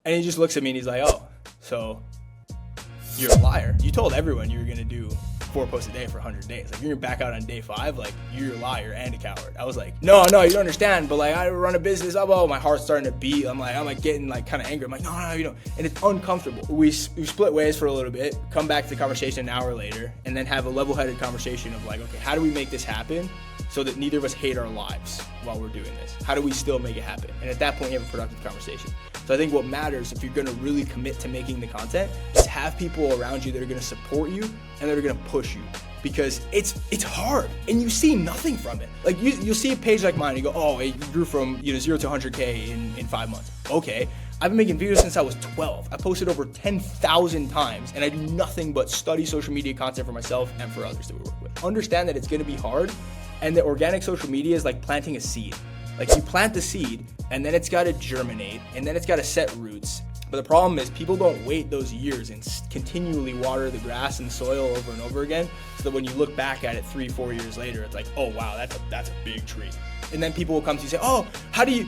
And he just looks at me and he's like, oh, so you're a liar. You told everyone you were going to do 4 posts a day for 100 days. Like, you're going to back out on day 5. Like, you're a liar and a coward. I was like, no, you don't understand. But like, I run a business. My heart's starting to beat. I'm like getting like kind of angry. I'm like, no, you don't. And it's uncomfortable. We split ways for a little bit, come back to the conversation an hour later, and then have a level-headed conversation of like, okay, how do we make this happen so that neither of us hate our lives while we're doing this? How do we still make it happen? And at that point, you have a productive conversation. So I think what matters, if you're going to really commit to making the content, is have people around you that are going to support you and that are going to push you, because it's hard and you see nothing from it. Like you'll see a page like mine and you go, oh, you grew from 0 to 100K in 5 months. Okay. I've been making videos since I was 12. I posted over 10,000 times, and I do nothing but study social media content for myself and for others that we work with. Understand that it's going to be hard, and that organic social media is like planting a seed. Like, you plant the seed, and then it's got to germinate, and then it's got to set roots. But the problem is people don't wait those years and continually water the grass and the soil over and over again, so that when you look back at it 3-4 years later, it's like, oh wow, that's a big tree. And then people will come to you and say, oh, how do you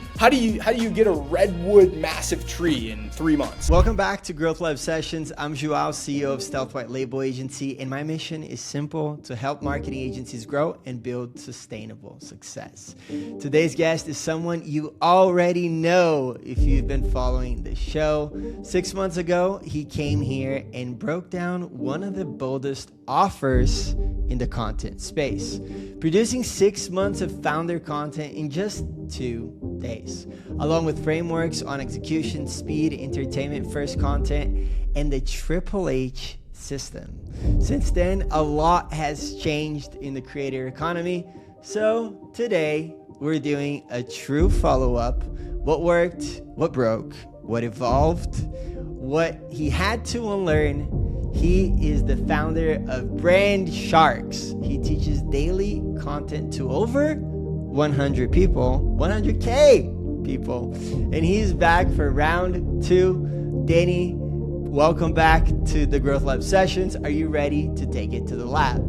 get a redwood massive tree in 3 months? Welcome back to Growth Lab Sessions. I'm Joao, CEO of Stealth White Label Agency, and my mission is simple: to help marketing agencies grow and build sustainable success. Today's guest is someone you already know if you've been following the show. 6 months ago, he came here and broke down one of the boldest offers in the content space, producing 6 months of founder content in just 2 days, along with frameworks on execution, speed, entertainment first content, and the Triple H system. Since then, a lot has changed in the creator economy. So today we're doing a true follow-up: what worked, what broke, what evolved, what he had to unlearn. He is the founder of Brand Sharks. He teaches daily content to over 100 people, 100K people. And he's back for round 2. Danny, welcome back to the Growth Lab Sessions. Are you ready to take it to the lab?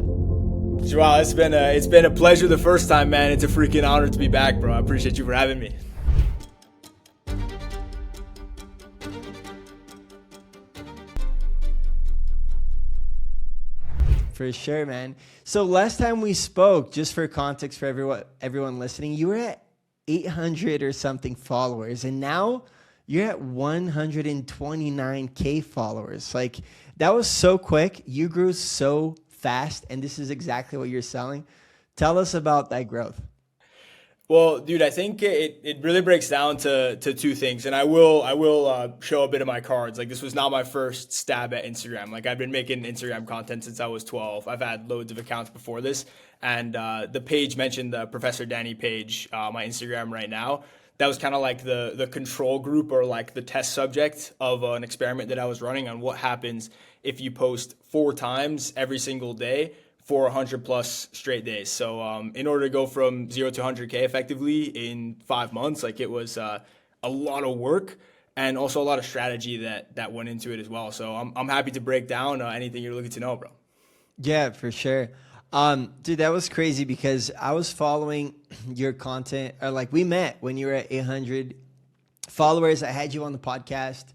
Joao, it's been a pleasure the first time, man. It's a freaking honor to be back, bro. I appreciate you for having me. For sure, man. So last time we spoke, just for context for everyone listening, you were at 800 or something followers, and now you're at 129K followers. Like, that was so quick. You grew so fast, and this is exactly what you're selling. Tell us about that growth. Well, dude, I think it really breaks down to 2 things, and I will show a bit of my cards. Like, this was not my first stab at Instagram. Like, I've been making Instagram content since I was 12. I've had loads of accounts before this, and the page mentioned, the Professor Danny page, my Instagram right now. That was kind of like the control group, or like the test subject of an experiment that I was running on what happens if you post 4 times every single day for 100 plus straight days. So in order to go from 0 to 100K effectively in 5 months, like, it was a lot of work and also a lot of strategy that went into it as well. So I'm happy to break down anything you're looking to know, bro. Yeah, for sure. Dude, that was crazy because I was following your content, or like, we met when you were at 800 followers. I had you on the podcast.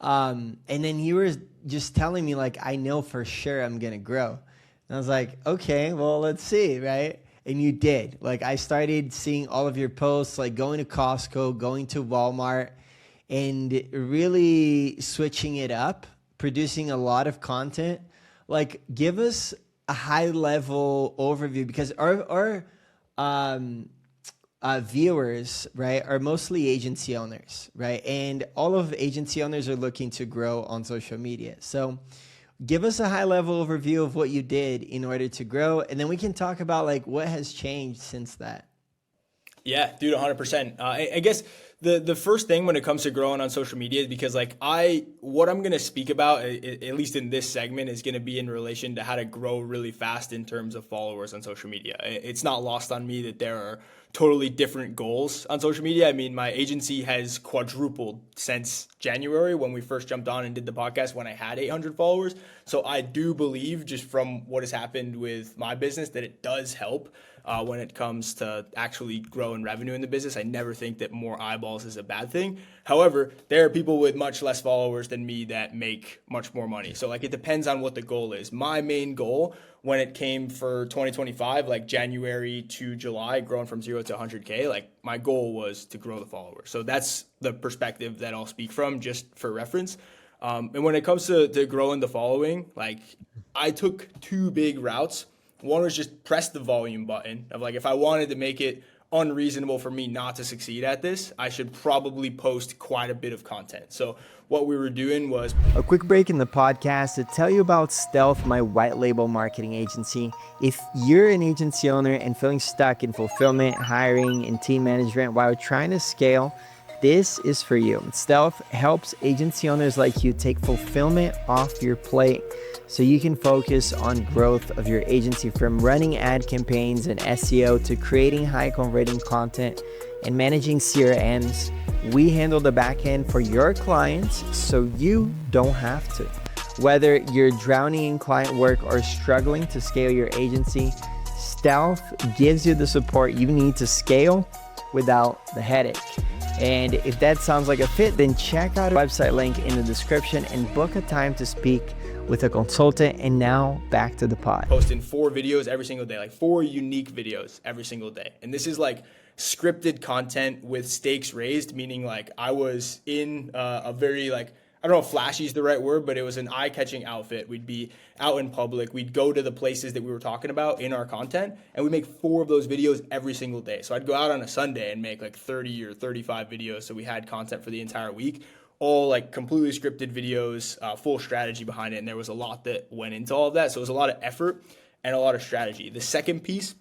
And then you were just telling me, like, I know for sure I'm going to grow. And I was like, okay, well, let's see, right? And you did. Like, I started seeing all of your posts, like going to Costco, going to Walmart, and really switching it up, producing a lot of content. Like, give us a high-level overview, because our viewers, right, are mostly agency owners, right? And all of agency owners are looking to grow on social media. So give us a high-level overview of what you did in order to grow, and then we can talk about, like, what has changed since that. Yeah, dude, 100%. I guess the first thing when it comes to growing on social media is because, like, what I'm going to speak about, at least in this segment, is going to be in relation to how to grow really fast in terms of followers on social media. It's not lost on me that there are totally different goals on social media. I mean, my agency has quadrupled since January when we first jumped on and did the podcast when I had 800 followers. So I do believe, just from what has happened with my business, that it does help. when it comes to actually growing revenue in the business. I never think that more eyeballs is a bad thing. However, there are people with much less followers than me that make much more money. So like it depends on what the goal is. My main goal when it came for 2025, like January to July, growing from 0 to 100K, like my goal was to grow the followers. So that's the perspective that I'll speak from just for reference. And when it comes to growing the following, like I took two big routes. One was just press the volume button of like, if I wanted to make it unreasonable for me not to succeed at this, I should probably post quite a bit of content. So what we were doing was a quick break in the podcast to tell you about Stealth, my white label marketing agency. If you're an agency owner and feeling stuck in fulfillment, hiring, and team management while trying to scale, this is for you. Stealth helps agency owners like you take fulfillment off your plate so you can focus on growth of your agency, from running ad campaigns and SEO to creating high converting content and managing CRMs. We handle the back end for your clients so you don't have to. Whether you're drowning in client work or struggling to scale your agency, Stealth gives you the support you need to scale without the headache. And if that sounds like a fit, then check out our website link in the description and book a time to speak with a consultant. And now back to the pod. Posting 4 videos every single day, like 4 unique videos every single day. And this is like scripted content with stakes raised, meaning like I was in a very like, I don't know if flashy is the right word, but it was an eye-catching outfit. We'd be out in public. We'd go to the places that we were talking about in our content, and we make 4 of those videos every single day. So I'd go out on a Sunday and make like 30 or 35 videos. So we had content for the entire week, all like completely scripted videos, full strategy behind it. And there was a lot that went into all of that. So it was a lot of effort and a lot of strategy. The second piece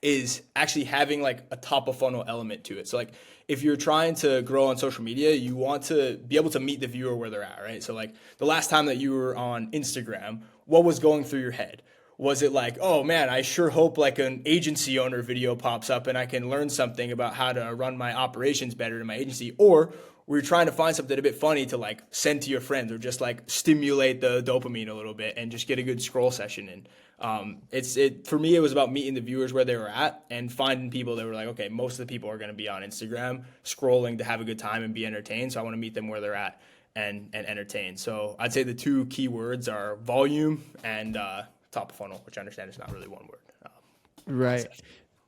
is actually having like a top of funnel element to it. So like if you're trying to grow on social media, you want to be able to meet the viewer where they're at, right? So like the last time that you were on Instagram, what was going through your head? Was it like, oh man, I sure hope like an agency owner video pops up and I can learn something about how to run my operations better in my agency? Or were you trying to find something a bit funny to like send to your friends or just like stimulate the dopamine a little bit and just get a good scroll session in? For me, it was about meeting the viewers where they were at and finding people that were like, okay, most of the people are going to be on Instagram scrolling to have a good time and be entertained. So I want to meet them where they're at and entertain. So I'd say the 2 key words are volume and top of funnel, which I understand is not really one word. Right.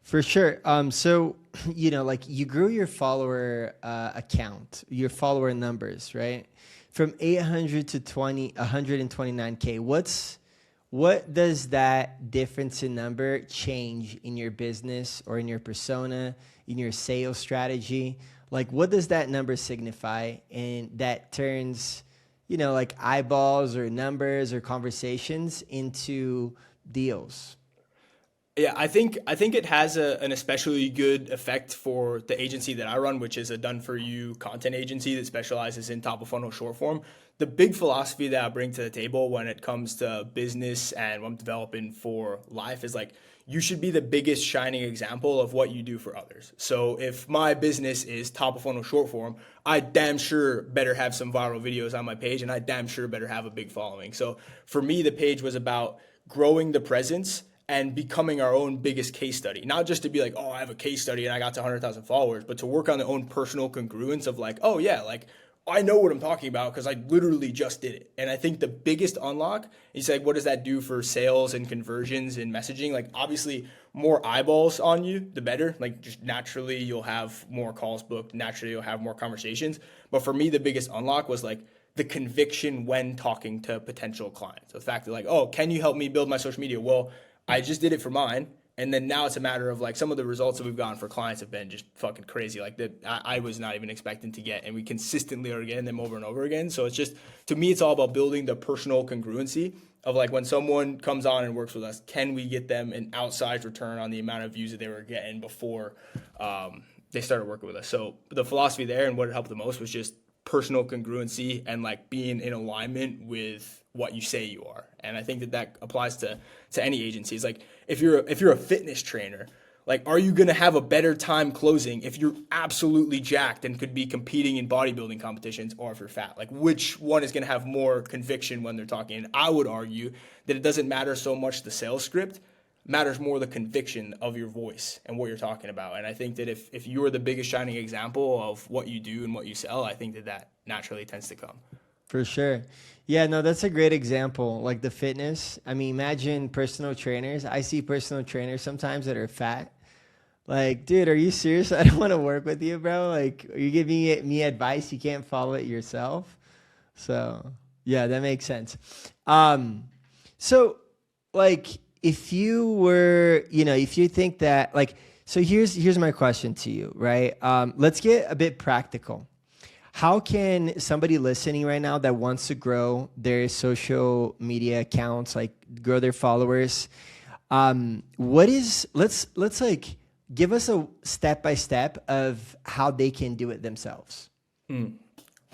For sure. So, you know, like you grew your follower account, your follower numbers, right? From 800 to 129K. What does that difference in number change in your business or in your persona, in your sales strategy? Like, what does that number signify? And that turns, you know, like eyeballs or numbers or conversations into deals. Yeah, I think it has an especially good effect for the agency that I run, which is a done-for-you content agency that specializes in top-of-funnel short form. The big philosophy that I bring to the table when it comes to business and what I'm developing for life is like, you should be the biggest shining example of what you do for others. So if my business is top-of-funnel short form, I damn sure better have some viral videos on my page, and I damn sure better have a big following. So for me, the page was about growing the presence and becoming our own biggest case study. Not just to be like, oh, I have a case study and I got to 100,000 followers, but to work on their own personal congruence of like, oh yeah, like I know what I'm talking about because I literally just did it. And I think the biggest unlock is like, what does that do for sales and conversions and messaging? Like obviously more eyeballs on you, the better. Like just naturally you'll have more calls booked. Naturally you'll have more conversations. But for me, the biggest unlock was like the conviction when talking to potential clients. The fact that like, oh, can you help me build my social media? Well, I just did it for mine. And then now it's a matter of like some of the results that we've gotten for clients have been just fucking crazy. Like that I was not even expecting to get, and we consistently are getting them over and over again. So it's just, to me, it's all about building the personal congruency of like when someone comes on and works with us, can we get them an outsized return on the amount of views that they were getting before they started working with us. So the philosophy there and what it helped the most was just personal congruency and like being in alignment with what you say you are. And I think that applies to any agency. It's like if you're a fitness trainer, like are you going to have a better time closing if you're absolutely jacked and could be competing in bodybuilding competitions, or if you're fat? Like which one is going to have more conviction when they're talking? And I would argue that it doesn't matter so much the sales script. matters more the conviction of your voice and what you're talking about. And I think that if you are the biggest shining example of what you do and what you sell, I think that naturally tends to come. For sure. Yeah, no, that's a great example. Like the fitness. I mean, imagine personal trainers. I see personal trainers sometimes that are fat. Like, dude, are you serious? I don't want to work with you, bro. Like, are you giving me advice? You can't follow it yourself. So, yeah, that makes sense. So, like, if you were, if you think that, like, so here's my question to you, right? Let's get a bit practical. How can somebody listening right now that wants to grow their social media accounts, like grow their followers, let's like give us a step-by-step of how they can do it themselves. Dude,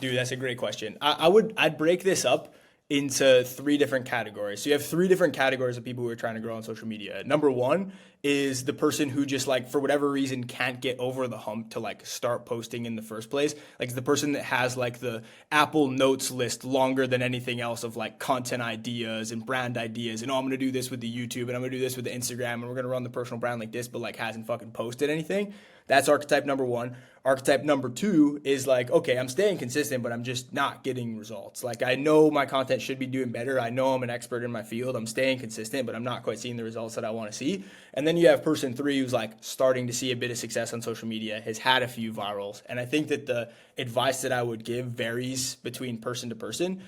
that's a great question. I'd break this up into 3 different categories. So you have 3 different categories of people who are trying to grow on social media. Number 1 is the person who just like, for whatever reason, can't get over the hump to like start posting in the first place. Like it's the person that has like the Apple Notes list longer than anything else of like content ideas and brand ideas. And I'm going to do this with the YouTube and I'm going to do this with the Instagram and we're going to run the personal brand like this, but like hasn't fucking posted anything. That's archetype number 1. Archetype number 2 is like, okay, I'm staying consistent, but I'm just not getting results. Like I know my content should be doing better. I know I'm an expert in my field. I'm staying consistent, but I'm not quite seeing the results that I want to see. And then you have person 3 who's like starting to see a bit of success on social media, has had a few virals. And I think that the advice that I would give varies between person to person.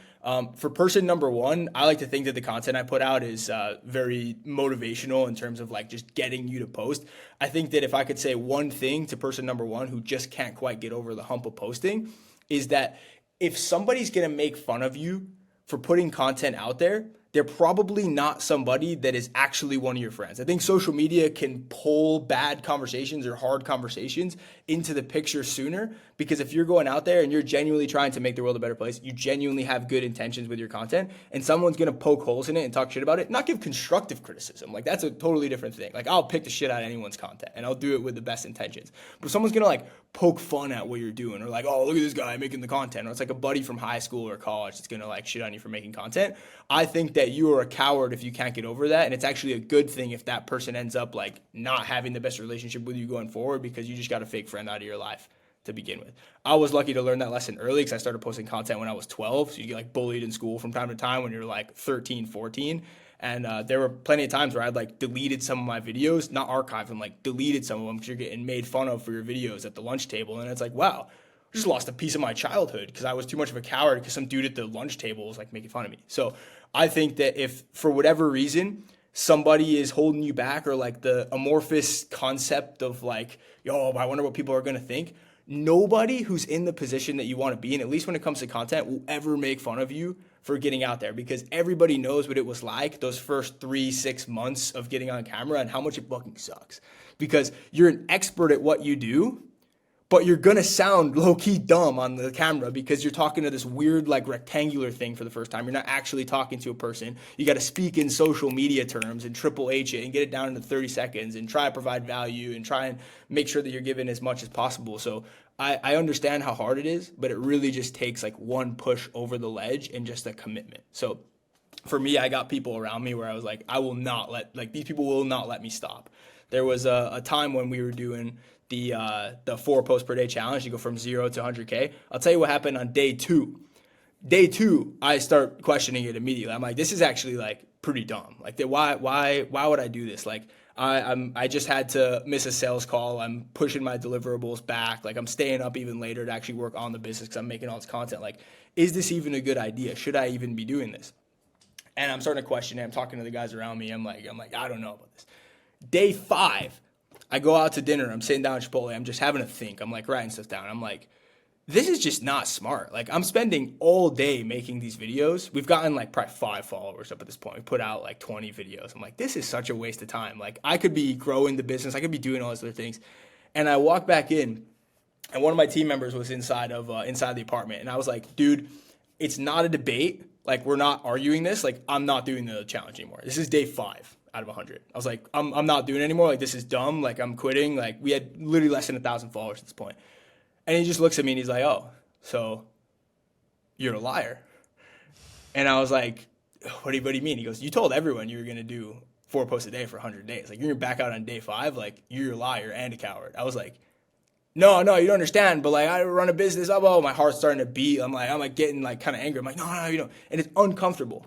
For person number 1, I like to think that the content I put out is very motivational in terms of like just getting you to post. I think that if I could say one thing to person number 1 who just can't quite get over the hump of posting is that if somebody's going to make fun of you for putting content out there, they're probably not somebody that is actually one of your friends. I think social media can pull bad conversations or hard conversations into the picture sooner, because if you're going out there and you're genuinely trying to make the world a better place, you genuinely have good intentions with your content, and someone's going to poke holes in it and talk shit about it, not give constructive criticism. Like that's a totally different thing. Like I'll pick the shit out of anyone's content and I'll do it with the best intentions. But if someone's going to like poke fun at what you're doing, or like, oh, look at this guy making the content, or it's like a buddy from high school or college that's going to like shit on you for making content, I think that you are a coward if you can't get over that. And it's actually a good thing if that person ends up like not having the best relationship with you going forward, because you just got a fake friend out of your life to begin with. I was lucky to learn that lesson early because I started posting content when I was 12. So you get like bullied in school from time to time when you're like 13, 14. And there were plenty of times where I'd like deleted some of my videos, not archived them, like deleted some of them because you're getting made fun of for your videos at the lunch table. And it's like, wow, I just lost a piece of my childhood because I was too much of a coward because some dude at the lunch table was like making fun of me. So I think that if for whatever reason somebody is holding you back, or like the amorphous concept of like, yo, I wonder what people are going to think, nobody who's in the position that you want to be in, at least when it comes to content, will ever make fun of you for getting out there, because everybody knows what it was like those first 3-6 months of getting on camera and how much it fucking sucks, because you're an expert at what you do, but you're going to sound low-key dumb on the camera because you're talking to this weird like rectangular thing for the first time. You're not actually talking to a person. You got to speak in social media terms and Triple H it and get it down into 30 seconds and try to provide value and try and make sure that you're giving as much as possible. So I understand how hard it is, but it really just takes like one push over the ledge and just a commitment. So for me, I got people around me where I was like, I will not let, like, these people will not let me stop. There was a time when we were doing the 4 posts per day challenge. You go from 0 to 100K. I'll tell you what happened on day 2. Day 2, I start questioning it immediately. I'm like, this is actually like pretty dumb. Like, why would I do this? Like, I just had to miss a sales call. I'm pushing my deliverables back. Like, I'm staying up even later to actually work on the business because I'm making all this content. Like, is this even a good idea? Should I even be doing this? And I'm starting to question it. I'm talking to the guys around me. I'm like, I don't know about this. Day 5, I go out to dinner. I'm sitting down at Chipotle. I'm just having a think. I'm like writing stuff down. I'm like, this is just not smart. Like, I'm spending all day making these videos. We've gotten like probably 5 followers up at this point. We put out like 20 videos. I'm like, this is such a waste of time. Like, I could be growing the business. I could be doing all these other things. And I walk back in, and one of my team members was inside the apartment. And I was like, dude, it's not a debate. Like, we're not arguing this. Like, I'm not doing the challenge anymore. This is day 5 out of 100. I was like, I'm not doing it anymore. Like, this is dumb. Like, I'm quitting. Like, we had literally less than 1,000 followers at this point. And he just looks at me and he's like, oh, so you're a liar. And I was like, what do you mean? He goes, you told everyone you were going to do 4 posts a day for 100 days. Like, you're gonna back out on day 5. Like, you're a liar and a coward. I was like, no, you don't understand. But like, I run a business. Oh, my heart's starting to beat. I'm like getting like kind of angry. I'm like, no, you don't. And it's uncomfortable.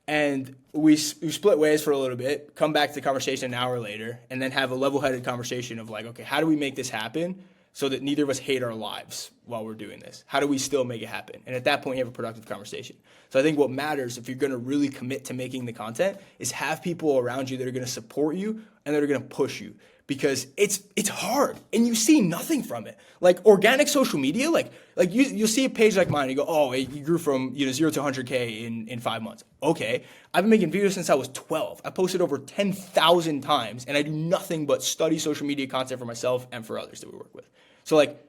And we split ways for a little bit, come back to the conversation an hour later, and then have a level-headed conversation of like, okay, how do we make this happen so that neither of us hate our lives while we're doing this? How do we still make it happen? And at that point, you have a productive conversation. So I think what matters if you're going to really commit to making the content is have people around you that are going to support you and that are going to push you, because it's hard and you see nothing from it. Like organic social media, like you'll see a page like mine and you go, oh, you grew from 0 to 100K in 5 months. Okay, I've been making videos since I was 12. I posted over 10,000 times and I do nothing but study social media content for myself and for others that we work with. So like,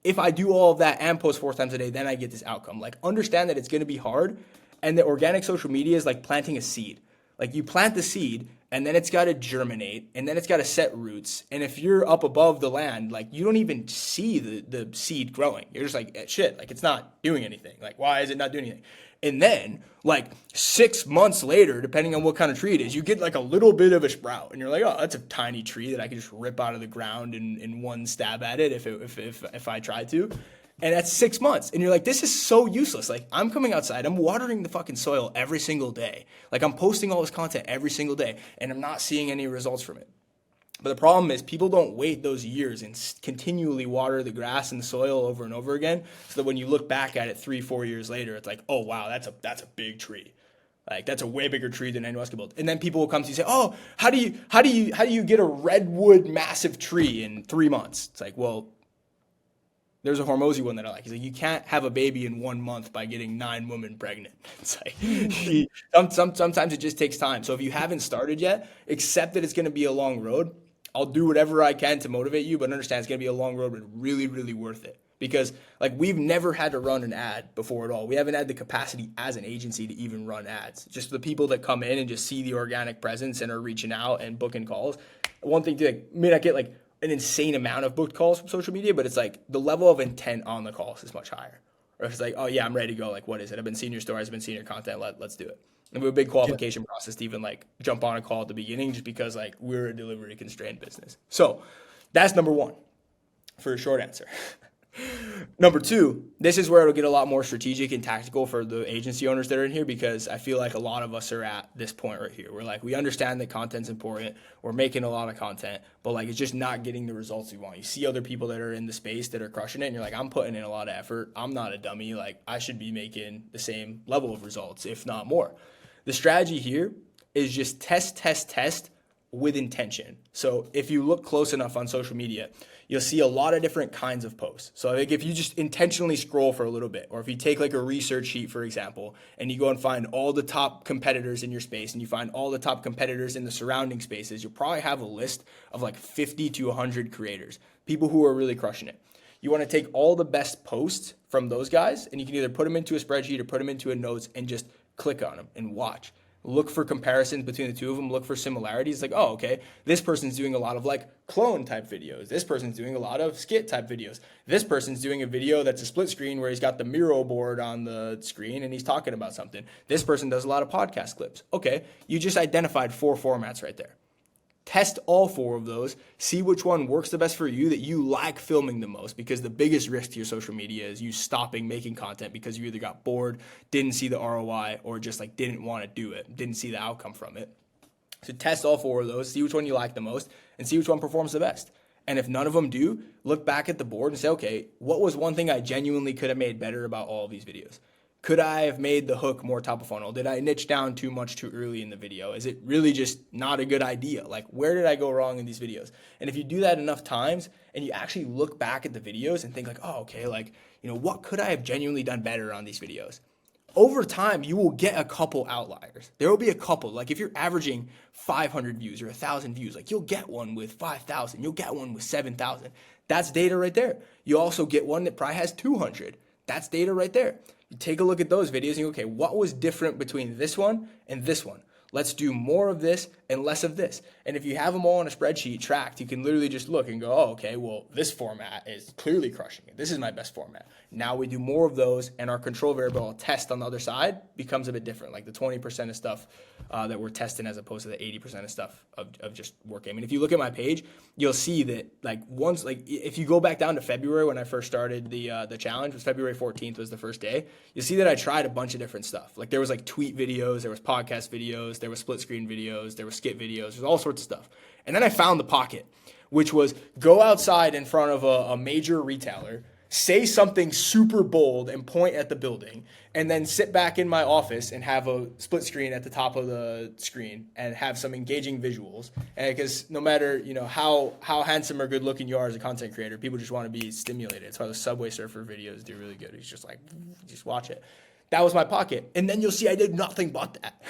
if I do all of that and post 4 times a day, then I get this outcome. Like, understand that it's going to be hard, and that organic social media is like planting a seed. Like, you plant the seed and then it's got to germinate and then it's got to set roots. And if you're up above the land, like, you don't even see the seed growing. You're just like, shit, like, it's not doing anything. Like, why is it not doing anything? And then like 6 months later, depending on what kind of tree it is, you get like a little bit of a sprout and you're like, oh, that's a tiny tree that I can just rip out of the ground in one stab at it if I tried to. And that's 6 months. And you're like, this is so useless. Like, I'm coming outside, I'm watering the fucking soil every single day. Like, I'm posting all this content every single day and I'm not seeing any results from it. But the problem is people don't wait those years and continually water the grass and the soil over and over again, so that when you look back at it 3-4 years later, it's like, oh wow, that's a big tree. Like, that's a way bigger tree than anyone else could build. And then people will come to you and say, oh, how do you get a redwood massive tree in 3 months? It's like, well, there's a Hormozy one that I like. He's like, you can't have a baby in 1 month by getting 9 women pregnant. It's like, sometimes it just takes time. So if you haven't started yet, accept that it's going to be a long road. I'll do whatever I can to motivate you, but understand it's going to be a long road, but really, really worth it. Because like, we've never had to run an ad before at all. We haven't had the capacity as an agency to even run ads. Just the people that come in and just see the organic presence and are reaching out and booking calls. One thing to like, may not get like an insane amount of booked calls from social media, but it's like the level of intent on the calls is much higher. Or if it's like, oh yeah, I'm ready to go. Like, what is it? I've been seeing your stories, I've been seeing your content. Let's do it. And we have a big qualification process to even like jump on a call at the beginning, just because like we're a delivery constrained business. So that's number 1 for a short answer. Number 2, this is where it'll get a lot more strategic and tactical for the agency owners that are in here, because I feel like a lot of us are at this point right here. We're like, we understand that content's important. We're making a lot of content, but like, it's just not getting the results we want. You see other people that are in the space that are crushing it and you're like, I'm putting in a lot of effort. I'm not a dummy. Like, I should be making the same level of results, if not more. The strategy here is just test with intention. So if you look close enough on social media, you'll see a lot of different kinds of posts. So like, if you just intentionally scroll for a little bit, or if you take like a research sheet, for example, and you go and find all the top competitors in your space and you find all the top competitors in the surrounding spaces, you'll probably have a list of like 50 to 100 creators, people who are really crushing it. You want to take all the best posts from those guys, and you can either put them into a spreadsheet or put them into a notes and just click on them and watch. Look for comparisons between the two of them. Look for similarities. Like, oh, okay, this person's doing a lot of like clone type videos. This person's doing a lot of skit type videos. This person's doing a video that's a split screen where he's got the Miro board on the screen and he's talking about something. This person does a lot of podcast clips. Okay, you just identified 4 formats right there. Test all 4 of those, see which one works the best for you, that you like filming the most, because the biggest risk to your social media is you stopping making content because you either got bored, didn't see the ROI, or just like didn't want to do it, didn't see the outcome from it. So test all 4 of those, see which one you like the most, and see which one performs the best. And if none of them do, look back at the board and say, okay, what was one thing I genuinely could have made better about all of these videos? Could I have made the hook more top of funnel? Did I niche down too much too early in the video? Is it really just not a good idea? Like, where did I go wrong in these videos? And if you do that enough times and you actually look back at the videos and think like, oh, okay, like, what could I have genuinely done better on these videos? Over time, you will get a couple outliers. There will be a couple. Like, if you're averaging 500 views or 1,000 views, like, you'll get one with 5,000. You'll get one with 7,000. That's data right there. You also get one that probably has 200. That's data right there. You take a look at those videos and you go, okay, what was different between this one and this one? Let's do more of this and less of this. And if you have them all on a spreadsheet tracked, you can literally just look and go, oh, okay, well, this format is clearly crushing it. This is my best format. Now we do more of those, and our control variable test on the other side becomes a bit different, like the 20% of stuff that we're testing as opposed to the 80% of stuff of just working. I mean, if you look at my page, you'll see that if you go back down to February when I first started the challenge, was February 14th was the first day. You'll see that I tried a bunch of different stuff. Like there was like tweet videos, there was podcast videos, there was split screen videos, there was skit videos, there's all sorts of stuff. And then I found the pocket, which was go outside in front of a major retailer, say something super bold and point at the building, and then sit back in my office and have a split screen at the top of the screen and have some engaging visuals. And because no matter, how handsome or good looking you are as a content creator, people just want to be stimulated. That's why the Subway Surfer videos do really good. It's just like, just watch it. That was my pocket. And then you'll see I did nothing but that.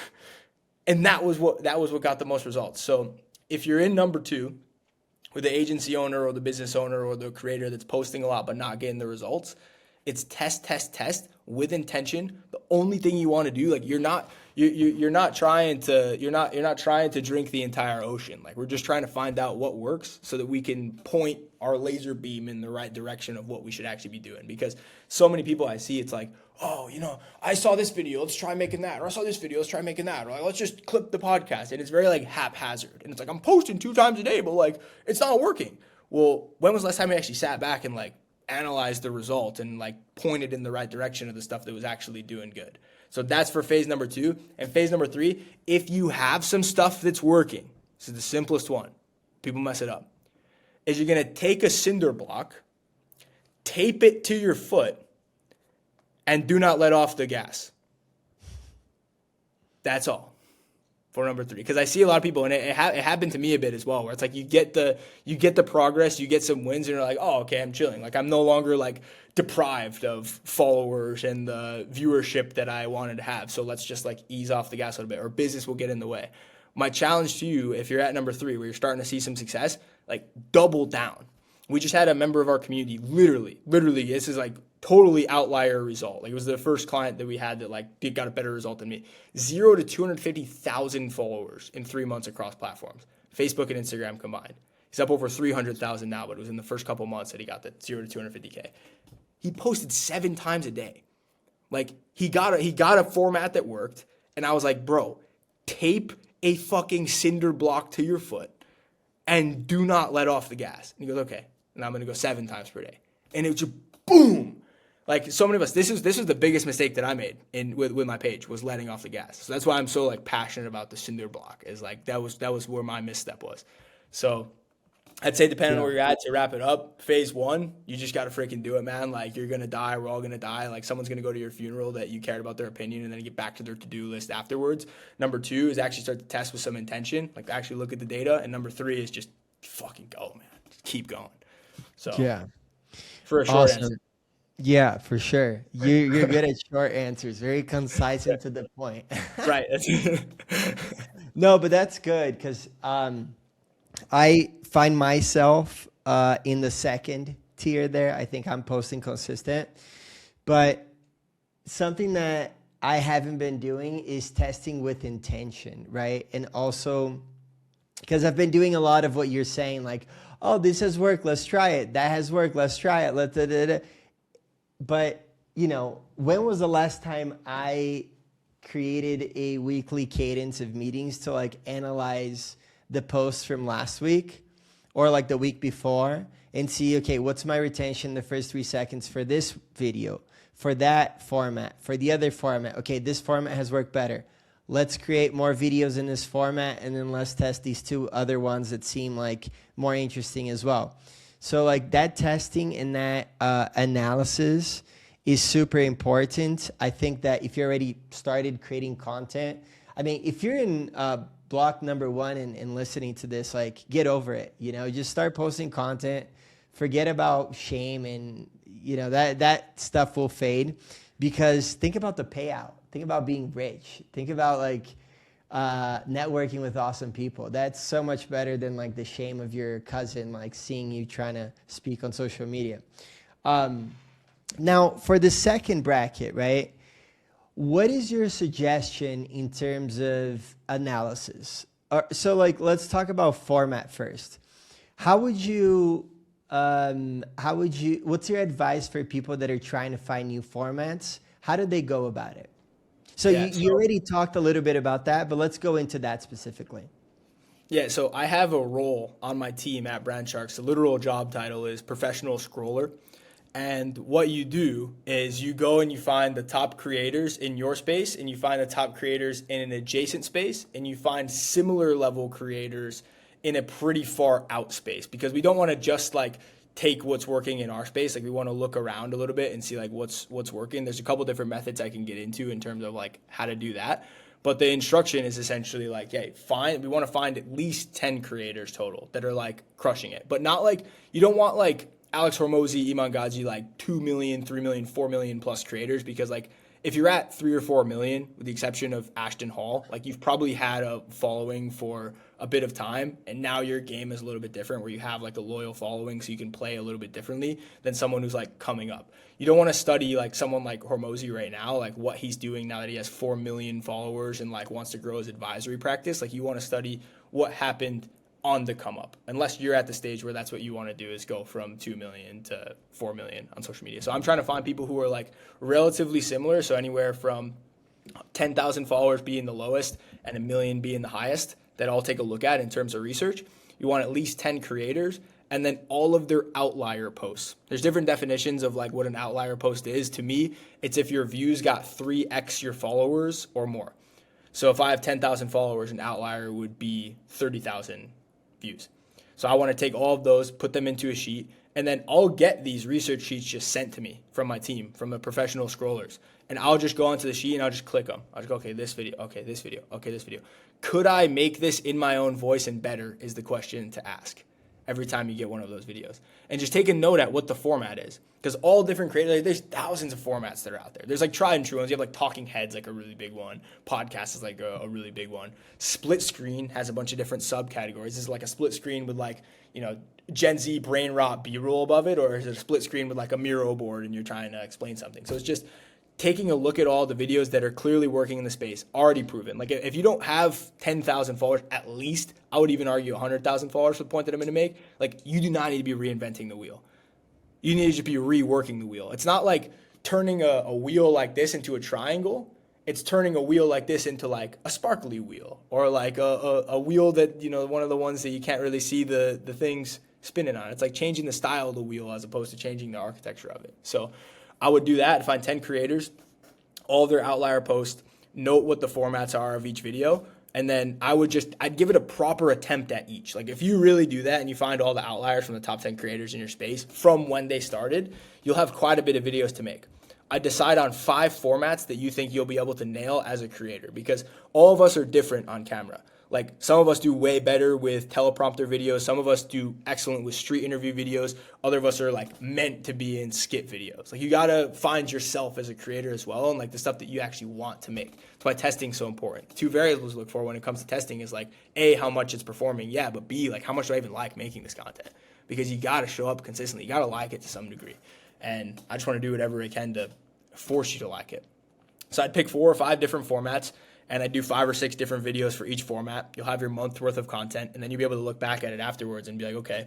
And that was what got the most results. So if you're in number 2, or the agency owner or the business owner or the creator that's posting a lot but not getting the results, it's test with intention. The only thing you want to do, like you're not trying to drink the entire ocean. Like we're just trying to find out what works so that we can point our laser beam in the right direction of what we should actually be doing. Because so many people I see, it's like, oh, I saw this video, let's try making that. Or I saw this video, let's try making that. Or like, let's just clip the podcast. And it's very like haphazard. And it's like, I'm posting 2 times a day, but like, it's not working. Well, when was the last time you actually sat back and like analyzed the result and like pointed in the right direction of the stuff that was actually doing good? So that's for phase number 2. And phase number 3, if you have some stuff that's working, this is the simplest one, people mess it up, is you're going to take a cinder block, tape it to your foot, and do not let off the gas. That's all for number 3. Because I see a lot of people, and it happened to me a bit as well, where it's like you get the progress, you get some wins, and you're like, oh, okay, I'm chilling. Like I'm no longer like deprived of followers and the viewership that I wanted to have. So let's just like ease off the gas a little bit, or business will get in the way. My challenge to you, if you're at number 3, where you're starting to see some success, like double down. We just had a member of our community, literally, this is like totally outlier result. Like it was the first client that we had that like got a better result than me. 0 to 250,000 followers in 3 months across platforms, Facebook and Instagram combined. He's up over 300,000 now, but it was in the first couple months that he got that 0 to 250K. He posted 7 times a day. Like he got a format that worked, and I was like, bro, tape a fucking cinder block to your foot and do not let off the gas. And he goes, okay. And I'm going to go 7 times per day. And it was just boom. Like so many of us, this is the biggest mistake that I made with my page, was letting off the gas. So that's why I'm so like passionate about the cinder block, is like that was where my misstep was. So I'd say depending on where you're at, to wrap it up, phase 1, you just got to freaking do it, man. Like you're going to die. We're all going to die. Like someone's going to go to your funeral that you cared about their opinion, and then get back to their to-do list afterwards. Number 2 is actually start to test with some intention, like actually look at the data. And number 3 is just fucking go, man. Just keep going. So yeah, for a short answer. Yeah, for sure. You're good at short answers, very concise and to the point. Right. No, but that's good, because I find myself in the second tier there. I think I'm posting consistent, but something that I haven't been doing is testing with intention, right? And also, because I've been doing a lot of what you're saying, like, oh, this has worked, let's try it. That has worked, let's try it. But, when was the last time I created a weekly cadence of meetings to like analyze the posts from last week or like the week before and see, okay, what's my retention the first 3 seconds for this video, for that format, for the other format? Okay, this format has worked better. Let's create more videos in this format, and then let's test these 2 other ones that seem like more interesting as well. So like that testing and that analysis is super important. I think that if you already started creating content, I mean, if you're in block number 1 and listening to this, like get over it, just start posting content, forget about shame, and that stuff will fade, because think about the payout. Think about being rich. Think about like networking with awesome people. That's so much better than like the shame of your cousin, like seeing you trying to speak on social media. Now for the second bracket, right? What is your suggestion in terms of analysis? So like, let's talk about format first. How would you, what's your advice for people that are trying to find new formats? How do they go about it? So Yeah. you already talked a little bit about that, but let's go into that specifically. Yeah, so I have a role on my team at Brand Sharks. The literal job title is professional scroller. And what you do is you go and you find the top creators in your space, and you find the top creators in an adjacent space, and you find similar level creators in a pretty far out space, because we don't want to just like take what's working in our space. Like, we want to look around a little bit and see like what's working. There's a couple different methods I can get into in terms of like how to do that. But the instruction is essentially like, hey, we want to find at least 10 creators total that are like crushing it. But not like, you don't want like Alex Hormozi, Iman Gadzhi, like 2 million, 3 million, 4 million plus creators, because like if you're at 3 or 4 million, with the exception of Ashton Hall, like you've probably had a following for a bit of time, and now your game is a little bit different, where you have like a loyal following, so you can play a little bit differently than someone who's like coming up. You don't want to study like someone like Hormozi right now, like what he's doing now that he has 4 million followers and like wants to grow his advisory practice. Like, you want to study what happened on the come up, unless you're at the stage where that's what you want to do, is go from 2 million to 4 million on social media. So I'm trying to find people who are like relatively similar. So anywhere from 10,000 followers being the lowest and 1 million being the highest, that I'll take a look at in terms of research. You want at least 10 creators, and then all of their outlier posts. There's different definitions of like what an outlier post is. To me, it's if your views got 3x your followers or more. So if I have 10,000 followers, an outlier would be 30,000 views. So I want to take all of those, put them into a sheet, and then I'll get these research sheets just sent to me from my team, from the professional scrollers. And I'll just go onto the sheet and I'll just click them. I'll just go, okay, this video, okay, this video, okay, this video. Could I make this in my own voice and better, is the question to ask every time you get one of those videos. And just take a note at what the format is. Because all different creators, like, there's thousands of formats that are out there. There's like tried and true ones. You have like Talking Heads, like a really big one. Podcast is like a really big one. Split screen has a bunch of different subcategories. This is like a split screen with like, Gen Z brain rot B-roll above it, or is it a split screen with like a Miro board and you're trying to explain something? So it's just taking a look at all the videos that are clearly working in the space, already proven. Like, if you don't have 10,000 followers, at least, I would even argue 100,000 followers for the point that I'm going to make. Like, you do not need to be reinventing the wheel. You need to just be reworking the wheel. It's not like turning a wheel like this into a triangle. It's turning a wheel like this into like a sparkly wheel, or like a wheel that, one of the ones that you can't really see the things spinning on. It's like changing the style of the wheel as opposed to changing the architecture of it. So I would do that, find 10 creators, all of their outlier posts, note what the formats are of each video, and then I'd give it a proper attempt at each. Like, if you really do that and you find all the outliers from the top 10 creators in your space from when they started, you'll have quite a bit of videos to make. I decide on 5 formats that you think you'll be able to nail as a creator, because all of us are different on camera. Like, some of us do way better with teleprompter videos. Some of us do excellent with street interview videos. Other of us are like meant to be in skit videos. Like, you got to find yourself as a creator as well, and like the stuff that you actually want to make. That's why testing is so important. The 2 variables to look for when it comes to testing is like, A, how much it's performing. Yeah, but B, like, how much do I even like making this content? Because you got to show up consistently. You got to like it to some degree. And I just want to do whatever I can to force you to like it. So I'd pick 4 or 5 different formats, and I do 5 or 6 different videos for each format. You'll have your month worth of content, and then you'll be able to look back at it afterwards and be like, okay,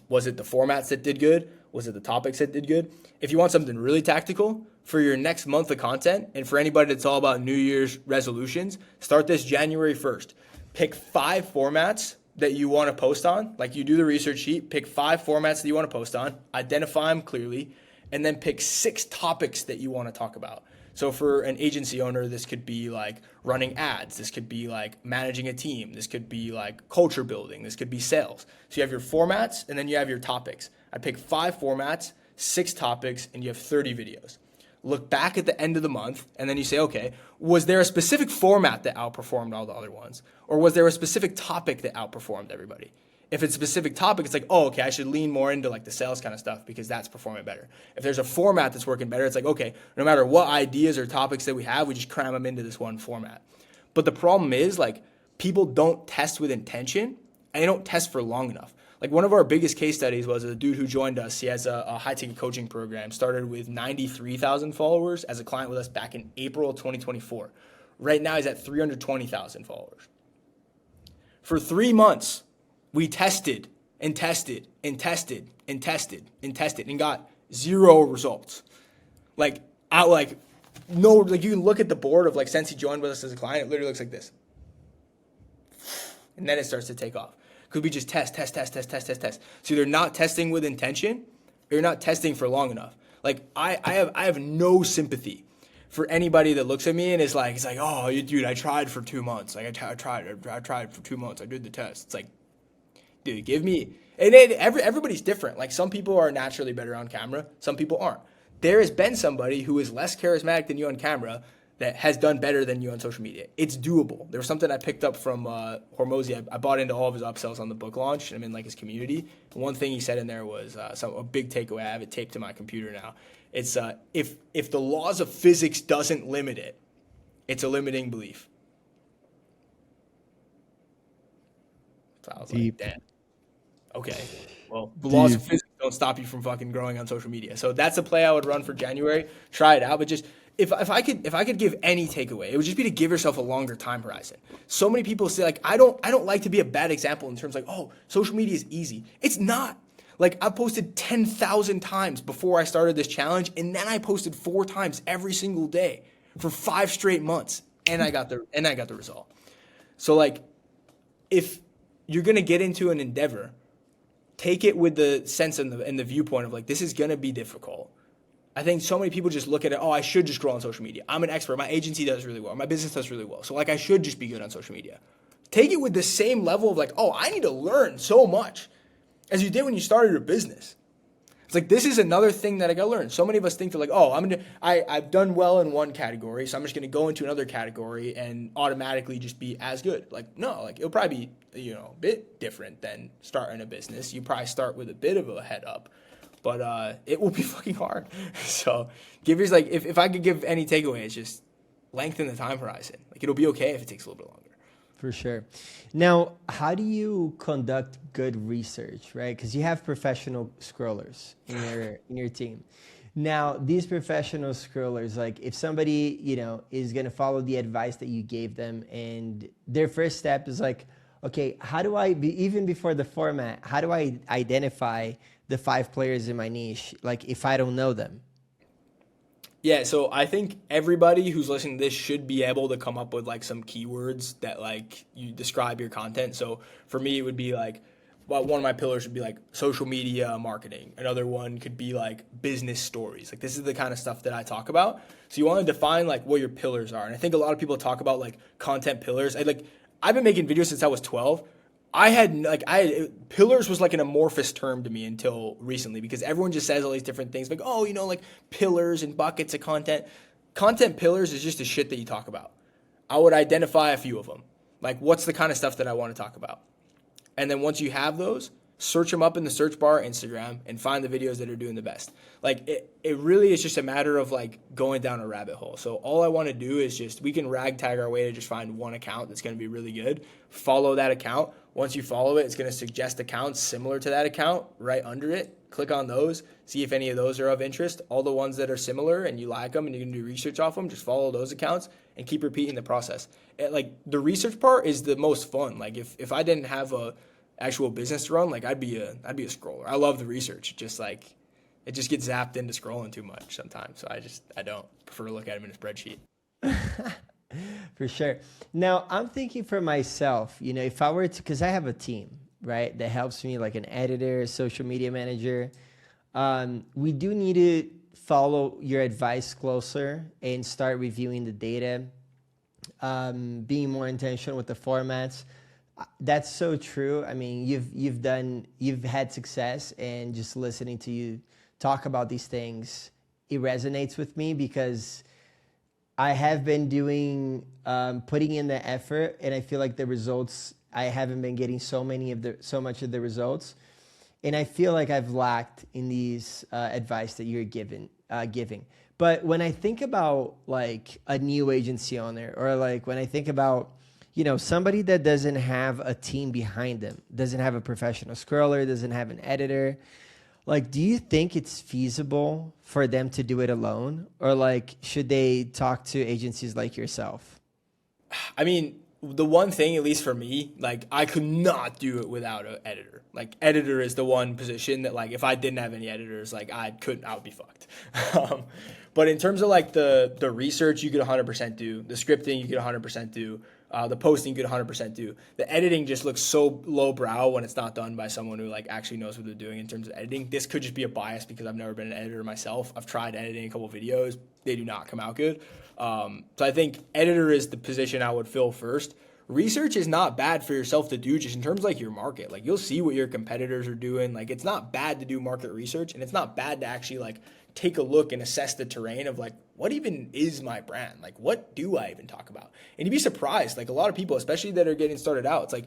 was it the formats that did good? Was it the topics that did good? If you want something really tactical for your next month of content, and for anybody that's all about New Year's resolutions, start this January 1st. Pick 5 formats that you want to post on. Like, you do the research sheet, pick 5 formats that you want to post on, identify them clearly, and then pick 6 topics that you want to talk about. So for an agency owner, this could be like running ads. This could be like managing a team. This could be like culture building. This could be sales. So you have your formats, and then you have your topics. I pick 5 formats, 6 topics, and you have 30 videos. Look back at the end of the month, and then you say, okay, was there a specific format that outperformed all the other ones? Or was there a specific topic that outperformed everybody? If it's a specific topic, it's like, oh, okay, I should lean more into like the sales kind of stuff because that's performing better. If there's a format that's working better, it's like, okay, no matter what ideas or topics that we have, we just cram them into this one format. But the problem is, like, people don't test with intention, and they don't test for long enough. Like, one of our biggest case studies was a dude who joined us. He has a high-ticket coaching program, started with 93,000 followers as a client with us back in April of 2024. Right now, he's at 320,000 followers. For 3 months, we tested and tested and tested and tested and tested and got 0 results. Like, no, like you can look at the board of like since he joined with us as a client, it literally looks like this. And then it starts to take off. Because we just test. So you're not testing with intention, or you're not testing for long enough. Like I have no sympathy for anybody that looks at me and is like, it's like, oh, dude, I tried for 2 months. Like I tried for 2 months. I did the test. It's like, dude, give me. And everybody's different. Like some people are naturally better on camera. Some people aren't. There has been somebody who is less charismatic than you on camera that has done better than you on social media. It's doable. There was something I picked up from Hormozy. I bought into all of his upsells on the book launch. I'm in like his community. And one thing he said in there was a big takeaway. I have it taped to my computer now. It's if the laws of physics doesn't limit it, it's a limiting belief. So I was Deep. like, damn. Okay. Well, the laws of physics don't stop you from fucking growing on social media. So that's a play I would run for January. Try it out, but just if I could give any takeaway, it would just be to give yourself a longer time horizon. So many people say like I don't like to be a bad example in terms like, oh, social media is easy. It's not. Like I posted 10,000 times before I started this challenge, and then I posted 4 times every single day for 5 straight months, and I got the result. So like if you're gonna get into an endeavor, take it with the sense and the viewpoint of like, this is going to be difficult. I think so many people just look at it, oh, I should just grow on social media. I'm an expert. My agency does really well. My business does really well. So like, I should just be good on social media. Take it with the same level of like, oh, I need to learn so much as you did when you started your business. It's like, this is another thing that I got to learn. So many of us think they're like, oh, I've done well in one category, so I'm just going to go into another category and automatically just be as good. Like, no, like it'll probably be, a bit different than starting a business. You probably start with a bit of a head up, but it will be fucking hard. So give yours like, if I could give any takeaway, it's just lengthen the time horizon. Like it'll be okay if it takes a little bit longer. For sure. Now, how do you conduct good research, right? Because you have professional scrollers in your team. Now, these professional scrollers, like if somebody, is going to follow the advice that you gave them and their first step is like, okay, how do I, even before the format, how do I identify the 5 players in my niche? Like if I don't know them? Yeah, so I think everybody who's listening to this should be able to come up with like some keywords that like you describe your content. So for me, it would be like, well, one of my pillars would be like social media marketing. Another one could be like business stories. Like this is the kind of stuff that I talk about. So you want to define like what your pillars are. And I think a lot of people talk about like content pillars. I've been making videos since I was 12. Pillars was like an amorphous term to me until recently because everyone just says all these different things like, oh, like pillars and buckets of content. Content pillars is just the shit that you talk about. I would identify a few of them. Like what's the kind of stuff that I want to talk about? And then once you have those, search them up in the search bar, Instagram, and find the videos that are doing the best. Like it really is just a matter of like going down a rabbit hole. So all I want to do is we can ragtag our way to just find one account that's going to be really good. Follow that account. Once you follow it, it's going to suggest accounts similar to that account right under it. Click on those, see if any of those are of interest. All the ones that are similar and you like them and you're going to do research off them, just follow those accounts and keep repeating the process. Like the research part is the most fun. Like if I didn't have a actual business to run, like I'd be a scroller. I love the research. Just like it just gets zapped into scrolling too much sometimes. So I don't prefer to look at them in a spreadsheet. For sure. Now I'm thinking for myself, if I were to, because I have a team, right, that helps me, like an editor, social media manager. We do need to follow your advice closer and start reviewing the data, being more intentional with the formats. That's so true. I mean, you've had success, and just listening to you talk about these things, it resonates with me because I have been putting in the effort, and I feel like the results, I haven't been getting so much of the results. And I feel like I've lacked in these advice that you're giving. But when I think about like a new agency owner, or like when I think about, somebody that doesn't have a team behind them, doesn't have a professional scroller, doesn't have an editor, like, do you think it's feasible for them to do it alone? Or like, should they talk to agencies like yourself? I mean, the one thing, at least for me, like I could not do it without an editor. Like editor is the one position that like if I didn't have any editors, like I would be fucked. But in terms of like the research, you could 100% do. The scripting, you could 100% do. The posting, you could 100% do. The editing just looks so lowbrow when it's not done by someone who like actually knows what they're doing in terms of editing. This could just be a bias because I've never been an editor myself. I've tried editing a couple videos. They do not come out good. So I think editor is the position I would fill first. Research is not bad for yourself to do just in terms of like your market. Like you'll see what your competitors are doing. Like it's not bad to do market research, and it's not bad to actually like take a look and assess the terrain of like, what even is my brand? Like, what do I even talk about? And you'd be surprised, like a lot of people, especially that are getting started out, it's like,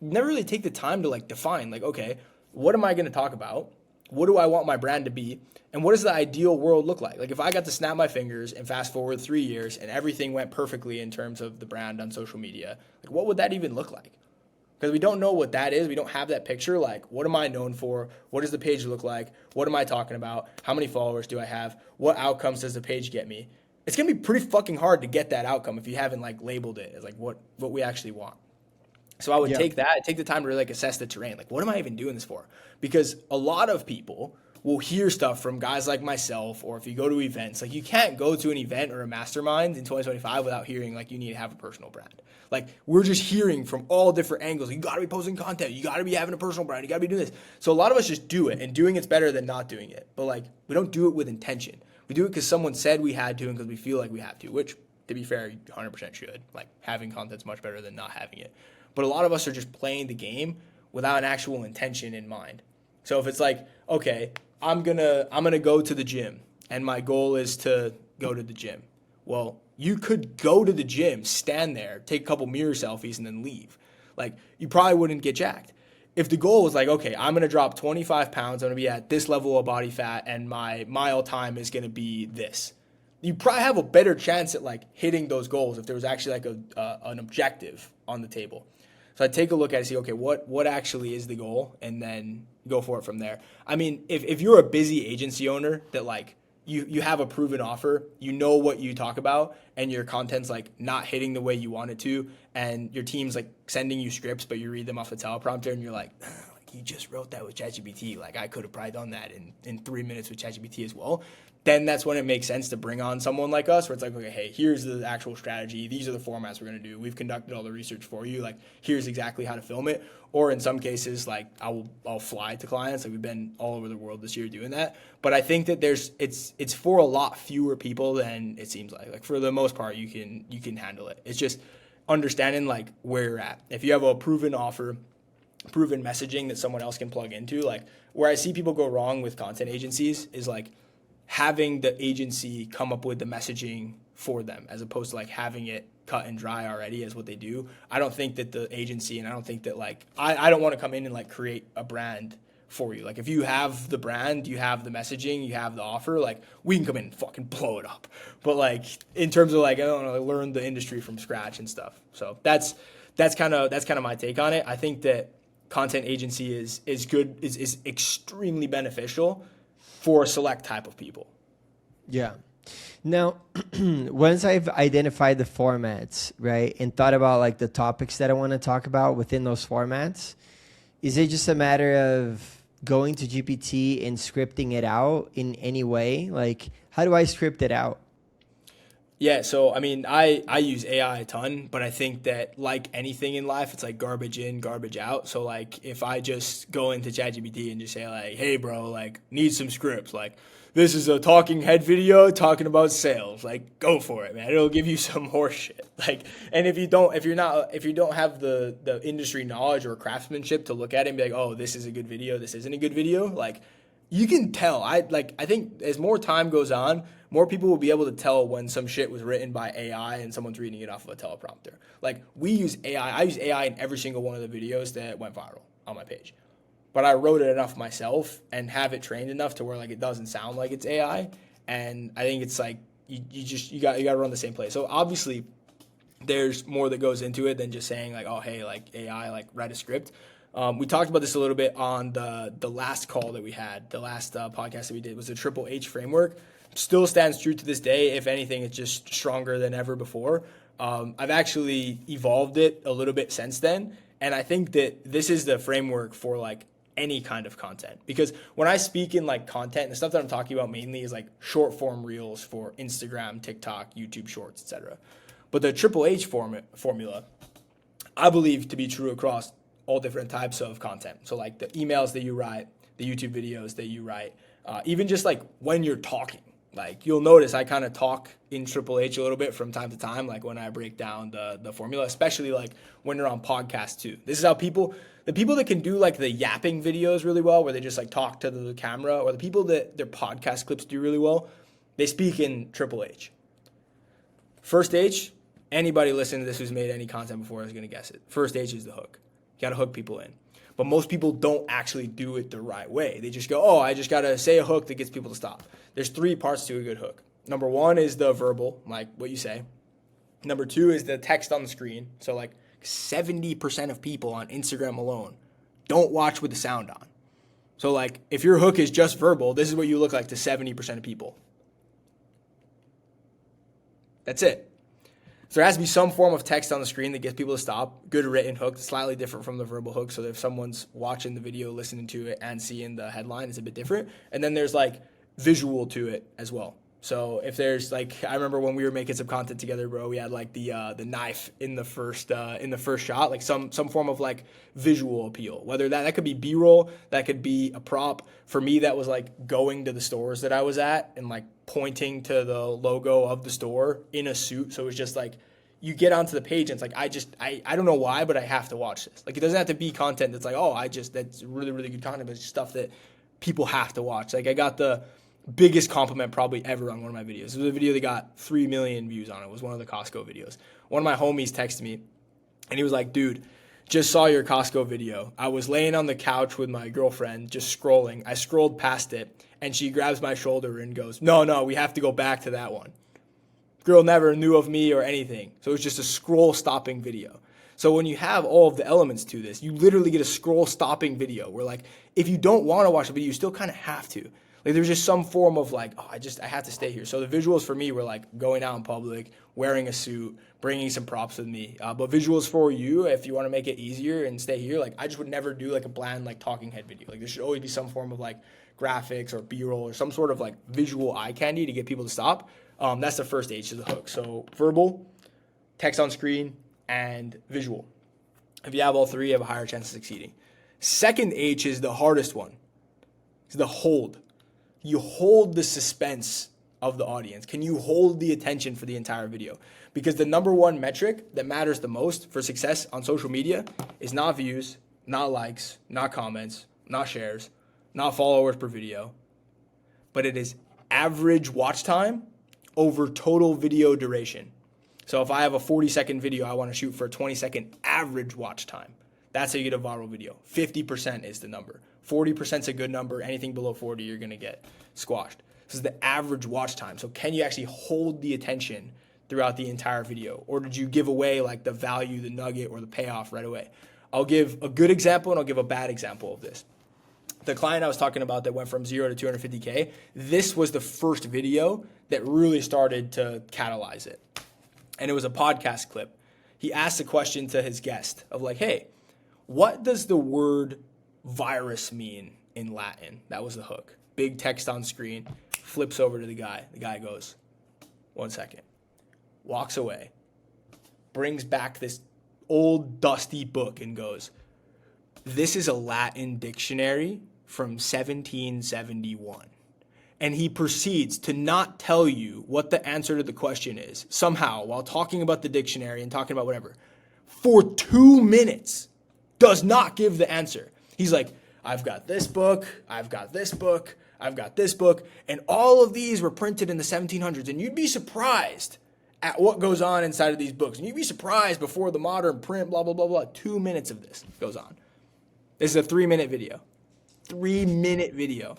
you never really take the time to like define like, okay, what am I going to talk about? What do I want my brand to be? And what does the ideal world look like? Like if I got to snap my fingers and fast forward 3 years and everything went perfectly in terms of the brand on social media, like what would that even look like? Because we don't know what that is. We don't have that picture. Like, what am I known for? What does the page look like? What am I talking about? How many followers do I have? What outcomes does the page get me? It's going to be pretty fucking hard to get that outcome if you haven't like labeled it as like what we actually want. So I would take the time to really like assess the terrain. Like, what am I even doing this for? Because a lot of people will hear stuff from guys like myself, or if you go to events, like you can't go to an event or a mastermind in 2025 without hearing like you need to have a personal brand. Like we're just hearing from all different angles. You got to be posting content. You got to be having a personal brand. You got to be doing this. So a lot of us just do it, and doing it's better than not doing it. But like we don't do it with intention. We do it because someone said we had to and because we feel like we have to, which to be fair, you 100% should. Like having content's much better than not having it. But a lot of us are just playing the game without an actual intention in mind. So if it's like, okay, I'm gonna go to the gym and my goal is to go to the gym. Well, you could go to the gym, stand there, take a couple mirror selfies, and then leave. Like you probably wouldn't get jacked. If the goal was like, okay, I'm gonna drop 25 pounds, I'm gonna be at this level of body fat, and my mile time is gonna be this, you probably have a better chance at like hitting those goals if there was actually like an objective on the table. So I take a look at it and see, okay, what actually is the goal, and then go for it from there. I mean, if you're a busy agency owner that like you have a proven offer, you know what you talk about, and your content's like not hitting the way you want it to, and your team's like sending you scripts, but you read them off the teleprompter, and you're like, you just wrote that with ChatGPT. Like I could have probably done that in 3 minutes with ChatGPT as well. Then that's when it makes sense to bring on someone like us where it's like, okay, hey, here's the actual strategy. These are the formats we're going to do. We've conducted all the research for you. Like, here's exactly how to film it. Or in some cases, like I'll fly to clients. Like we've been all over the world this year doing that. But I think that it's for a lot fewer people than it seems like. Like for the most part, you can handle it. It's just understanding like where you're at. If you have a proven offer, proven messaging that someone else can plug into, like where I see people go wrong with content agencies is like having the agency come up with the messaging for them as opposed to like having it cut and dry already as what they do. I don't think that the agency, and I don't think that like I don't want to come in and like create a brand for you. Like if you have the brand, you have the messaging, you have the offer, like we can come in and fucking blow it up. But like in terms of like I don't know, learn the industry from scratch and stuff. So that's kind of my take on it. I think that content agency is good, is extremely beneficial for a select type of people. Yeah. Now, once I've identified the formats, right, and thought about like the topics that I want to talk about within those formats, is it just a matter of going to GPT and scripting it out in any way? Like, how do I script it out? Yeah, so I mean, I use AI a ton, but I think that like anything in life, it's like garbage in, garbage out. So like if I just go into ChatGPT and just say like, hey bro, like need some scripts, like this is a talking head video talking about sales, like go for it, man. It'll give you some horse shit. Like, and if you don't have the industry knowledge or craftsmanship to look at it and be like, oh, this is a good video, this isn't a good video, like you can tell. I think as more time goes on, more people will be able to tell when some shit was written by AI and someone's reading it off of a teleprompter. Like we use AI. I use AI in every single one of the videos that went viral on my page. But I wrote it enough myself and have it trained enough to where like it doesn't sound like it's AI. And I think it's like you got to run the same play. So obviously there's more that goes into it than just saying like, oh hey, like AI, like write a script. We talked about this a little bit on the last call that we had. The last podcast that we did was the Triple H framework. still stands true to this day. If anything, it's just stronger than ever before. I've actually evolved it a little bit since then. And I think that this is the framework for like any kind of content. Because when I speak in like content, the stuff that I'm talking about mainly is like short form reels for Instagram, TikTok, YouTube Shorts, etc. But the Triple H formula, I believe to be true across all different types of content. So like the emails that you write, the YouTube videos that you write, even just like when you're talking. Like you'll notice I kind of talk in Triple H a little bit from time to time, like when I break down the formula, especially like when you're on podcasts too. This is how the people that can do like the yapping videos really well, where they just like talk to the camera, or the people that their podcast clips do really well, they speak in Triple H. First H, anybody listening to this who's made any content before is going to guess it. First H is the hook. You got to hook people in. But most people don't actually do it the right way. They just go, oh, I just got to say a hook that gets people to stop. There's 3 parts to a good hook. Number 1 is the verbal, like what you say. Number 2 is the text on the screen. So like 70% of people on Instagram alone don't watch with the sound on. So like if your hook is just verbal, this is what you look like to 70% of people. That's it. So there has to be some form of text on the screen that gets people to stop. Good written hook, slightly different from the verbal hook. So if someone's watching the video, listening to it, and seeing the headline, it's a bit different. And then there's like visual to it as well. So if there's like, I remember when we were making some content together, bro, we had like the knife in the first shot, like some form of like visual appeal. Whether that could be B-roll, that could be a prop. For me, that was like going to the stores that I was at and like pointing to the logo of the store in a suit. So it was just like you get onto the page and it's like I don't know why, but I have to watch this. Like it doesn't have to be content that's like, that's really, really good content, but it's stuff that people have to watch. Like I got the biggest compliment probably ever on one of my videos. It was a video that got 3 million views on it. It was one of the Costco videos. One of my homies texted me and he was like, dude, just saw your Costco video. I was laying on the couch with my girlfriend just scrolling. I scrolled past it and she grabs my shoulder and goes, no, we have to go back to that one. Girl never knew of me or anything. So it was just a scroll stopping video. So when you have all of the elements to this, you literally get a scroll stopping video where like, if you don't want to watch the video, you still kind of have to. Like there's just some form of like, I have to stay here. So the visuals for me were like going out in public, wearing a suit, bringing some props with me. But visuals for you, if you want to make it easier and stay here, like I just would never do like a bland like talking head video. Like there should always be some form of like graphics or B-roll or some sort of like visual eye candy to get people to stop. That's the first H to the hook. So verbal, text on screen, and visual. If you have all 3, you have a higher chance of succeeding. Second H is the hardest one. It's the hold. You hold the suspense of the audience. Can you hold the attention for the entire video? Because the number 1 metric that matters the most for success on social media is not views, not likes, not comments, not shares, not followers per video, but it is average watch time over total video duration. So if I have a 40-second video, I want to shoot for a 20-second average watch time. That's how you get a viral video. 50% is the number. 40% is a good number. Anything below 40, you're going to get squashed. This is the average watch time. So can you actually hold the attention throughout the entire video? Or did you give away like the value, the nugget, or the payoff right away? I'll give a good example and I'll give a bad example of this. The client I was talking about that went from 0 to 250K, this was the first video that really started to catalyze it. And it was a podcast clip. He asked a question to his guest of like, hey, what does the word virus mean in Latin? That was the hook. Big text on screen, flips over to the guy. The guy goes, 1 second, walks away, brings back this old dusty book and goes, this is a Latin dictionary from 1771. And he proceeds to not tell you what the answer to the question is, somehow, while talking about the dictionary and talking about whatever, for 2 minutes, does not give the answer. He's like, I've got this book, I've got this book, I've got this book, and all of these were printed in the 1700s, and you'd be surprised at what goes on inside of these books. And you'd be surprised before the modern print, blah, blah, blah, blah. 2 minutes of this goes on. This is a 3-minute video. 3-minute video.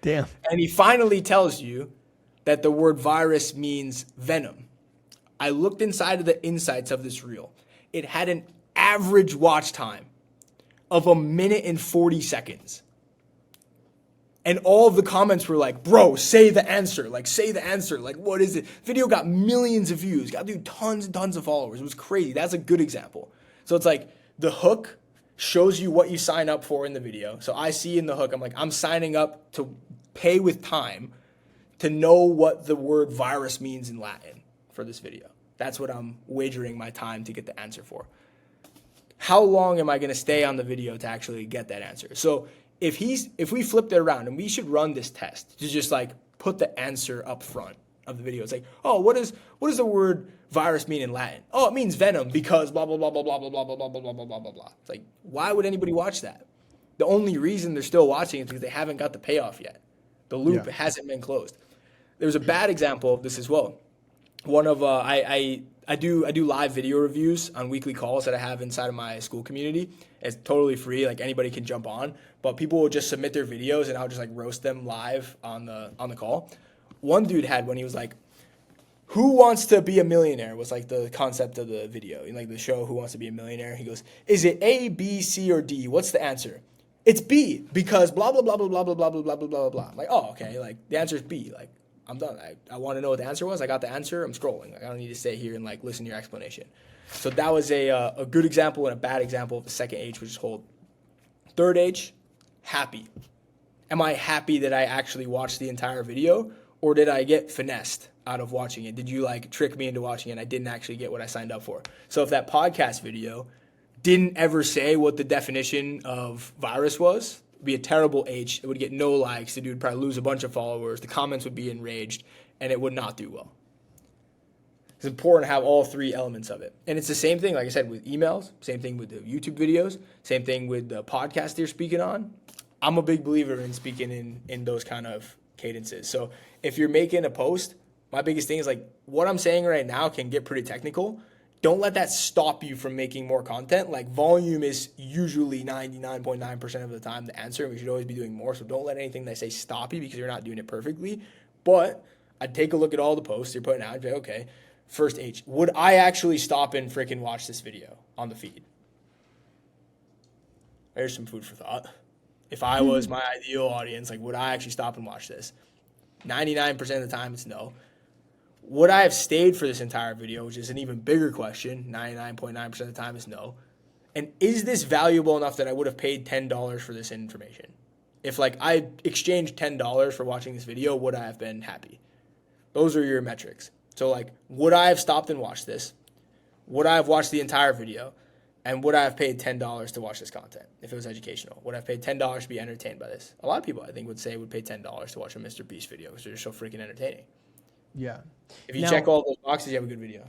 Damn. And he finally tells you that the word virus means venom. I looked inside of the insights of this reel. It had an average watch time of 1 minute and 40 seconds. And all of the comments were like, bro, say the answer. Like, say the answer. Like, what is it? Video got millions of views. Got dude tons and tons of followers. It was crazy. That's a good example. So it's like the hook shows you what you sign up for in the video. So I see in the hook, I'm like, I'm signing up to pay with time to know what the word virus means in Latin for this video. That's what I'm wagering my time to get the answer for. How long am I going to stay on the video to actually get that answer? So if we flipped it around, and we should run this test to just like put the answer up front of the video. It's like, oh, what does the word virus mean in Latin? Oh, it means venom because blah, blah, blah, blah, blah, blah, blah, blah, blah, blah, blah, blah, blah, blah. It's like, why would anybody watch that? The only reason they're still watching is because they haven't got the payoff yet. The loop hasn't been closed. There's a bad example of this as well. One of I do live video reviews on weekly calls that I have inside of my school community. It's totally free, like anybody can jump on, but people will just submit their videos and I'll just like roast them live on the call. One dude had when he was like, who wants to be a millionaire was like the concept of the video, in like the show Who Wants to Be a Millionaire. He goes, is it A, B, C, or D? What's the answer? It's B because blah blah blah blah blah blah blah blah blah blah blah blah. I'm like, oh, okay, like the answer is B. Like I'm done. I want to know what the answer was. I got the answer. I'm scrolling. Like I don't need to stay here and like listen to your explanation. So that was a good example and a bad example of the second H, which is hold. Third H, happy. Am I happy that I actually watched the entire video, or did I get finessed out of watching it? Did you like trick me into watching it and I didn't actually get what I signed up for? So if that podcast video didn't ever say what the definition of virus was, it would be a terrible H. It would get no likes. The dude would probably lose a bunch of followers. The comments would be enraged, and it would not do well. It's important to have all three elements of it. And it's the same thing, like I said, with emails, same thing with the YouTube videos, same thing with the podcast you're speaking on. I'm a big believer in speaking in those kind of cadences. So if you're making a post, my biggest thing is like what I'm saying right now can get pretty technical. Don't let that stop you from making more content. Like volume is usually 99.9% of the time the answer, and we should always be doing more. So don't let anything that I say stop you because you're not doing it perfectly. But I'd take a look at all the posts you're putting out and be like, okay, first H, would I actually stop and freaking watch this video on the feed? There's some food for thought. If I was my ideal audience, like would I actually stop and watch this? 99% of the time it's no. Would I have stayed for this entire video, which is an even bigger question, 99.9% of the time is no. And is this valuable enough that I would have paid $10 for this information? If like I exchanged $10 for watching this video, would I have been happy? Those are your metrics. So like, would I have stopped and watched this? Would I have watched the entire video? And would I have paid $10 to watch this content if it was educational? Would I have paid $10 to be entertained by this? A lot of people, I think, would say would pay $10 to watch a Mr. Beast video because they're just so freaking entertaining. Yeah. If you check all those boxes, you have a good video.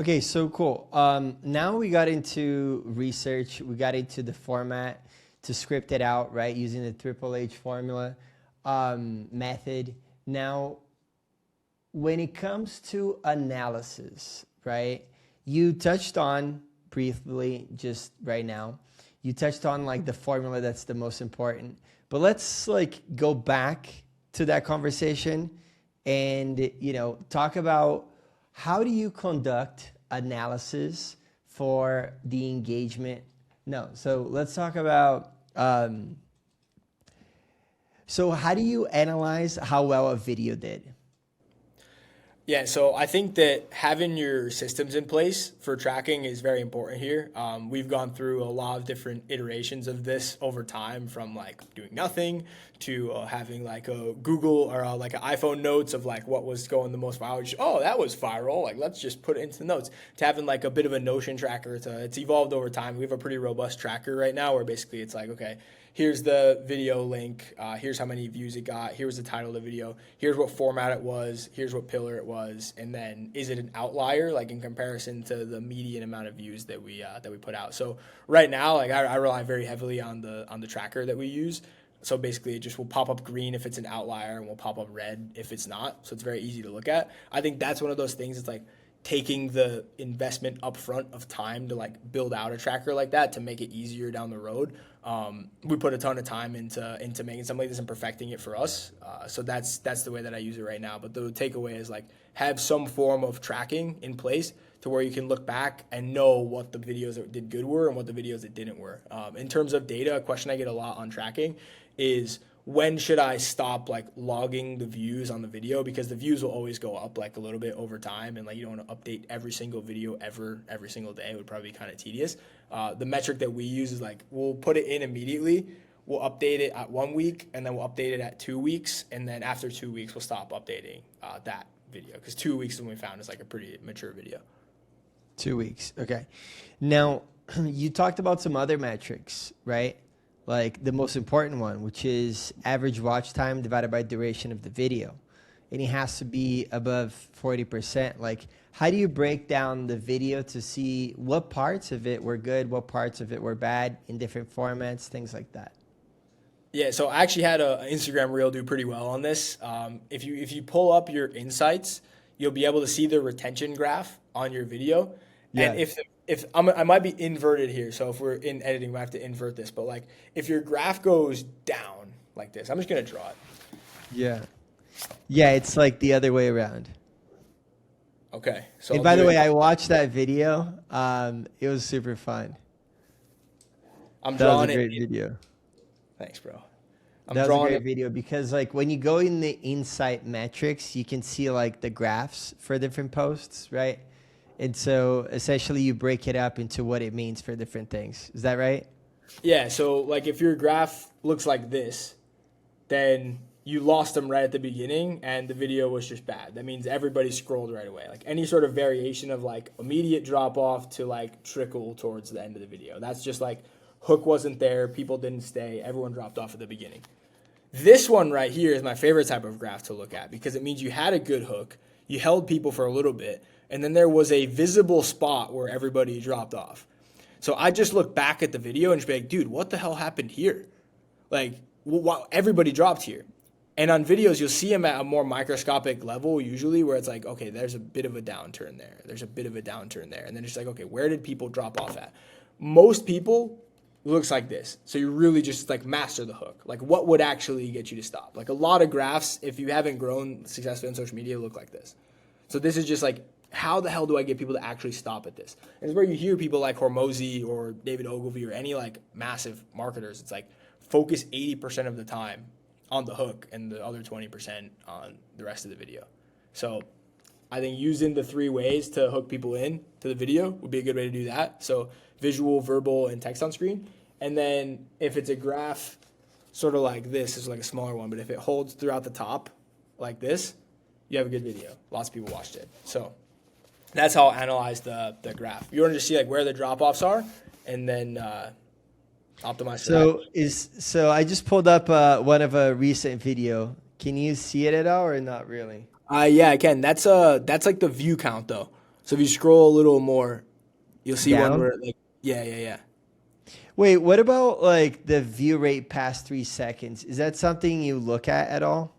Okay, so cool. Now we got into research. We got into the format to script it out, right, using the Triple H formula method. Now, when it comes to analysis, right, you touched on briefly just right now. You touched on like the formula that's the most important. But let's like go back to that conversation and, you know, talk about how do you conduct analysis for the engagement? No, so let's talk about, so how do you analyze how well a video did? Yeah, so I think that having your systems in place for tracking is very important here. We've gone through a lot of different iterations of this over time, from like doing nothing to having like a Google or like an iPhone notes of like what was going the most viral. Just, oh, that was viral. Like, let's just put it into the notes. To having like a bit of a Notion tracker. It's evolved over time. We have a pretty robust tracker right now where basically it's like, okay, here's the video link. Here's how many views it got. Here's the title of the video. Here's what format it was. Here's what pillar it was. And then is it an outlier, like in comparison to the median amount of views that we put out? So right now, like I rely very heavily on the tracker that we use. So basically, it just will pop up green if it's an outlier and will pop up red if it's not. So it's very easy to look at. I think that's one of those things. It's like taking the investment upfront of time to like build out a tracker like that to make it easier down the road. We put a ton of time into making something like this and perfecting it for us. So that's the way that I use it right now. But the takeaway is like have some form of tracking in place to where you can look back and know what the videos that did good were and what the videos that didn't were. In terms of data, a question I get a lot on tracking is when should I stop like logging the views on the video, because the views will always go up like a little bit over time, and like you don't want to update every single video every single day. It would probably be kind of tedious. The metric that we use is like we'll put it in immediately, we'll update it at 1 week, and then we'll update it at 2 weeks, and then after 2 weeks we'll stop updating that video, because 2 weeks is when we found is like a pretty mature video. 2 weeks. Okay. Now, you talked about some other metrics, right? Like the most important one, which is average watch time divided by duration of the video. And it has to be above 40%. Like, how do you break down the video to see what parts of it were good, what parts of it were bad in different formats, things like that? Yeah, so I actually had an Instagram reel do pretty well on this. If you pull up your insights, you'll be able to see the retention graph on your video. Yeah. And I might be inverted here, so if we're in editing, we have to invert this. But like, if your graph goes down like this, I'm just gonna draw it. Yeah, yeah, it's like the other way around. Okay. So and by the way, I watched that video. It was super fun. I'm drawing it. That was a great video. Thanks, bro. That was a great video because like when you go in the insight metrics, you can see like the graphs for different posts, right? And so essentially you break it up into what it means for different things. Is that right? Yeah. So like if your graph looks like this, then you lost them right at the beginning and the video was just bad. That means everybody scrolled right away. Like any sort of variation of like immediate drop off to like trickle towards the end of the video. That's just like hook wasn't there. People didn't stay. Everyone dropped off at the beginning. This one right here is my favorite type of graph to look at because it means you had a good hook. You held people for a little bit. And then there was a visible spot where everybody dropped off. So I just look back at the video and just be like, dude, what the hell happened here? Like, everybody dropped here. And on videos, you'll see them at a more microscopic level usually where it's like, okay, there's a bit of a downturn there. There's a bit of a downturn there. And then it's like, okay, where did people drop off at? Most people, it looks like this. So you really just like master the hook. Like what would actually get you to stop? Like a lot of graphs, if you haven't grown successfully on social media, look like this. So this is just like, how the hell do I get people to actually stop at this? And it's where you hear people like Hormozy or David Ogilvy or any like massive marketers. It's like focus 80% of the time on the hook and the other 20% on the rest of the video. So I think using the 3 ways to hook people in to the video would be a good way to do that. So visual, verbal, and text on screen. And then if it's a graph sort of like this, is like a smaller one, but if it holds throughout the top like this, you have a good video. Lots of people watched it. So that's how I'll analyze the graph. You want to just see like where the drop-offs are and then optimize for that. So I just pulled up one of a recent video. Can you see it at all or not really? Yeah, I can. That's like the view count though. So if you scroll a little more, you'll see Down? one where like yeah. Wait, what about like the view rate past 3 seconds? Is that something you look at all?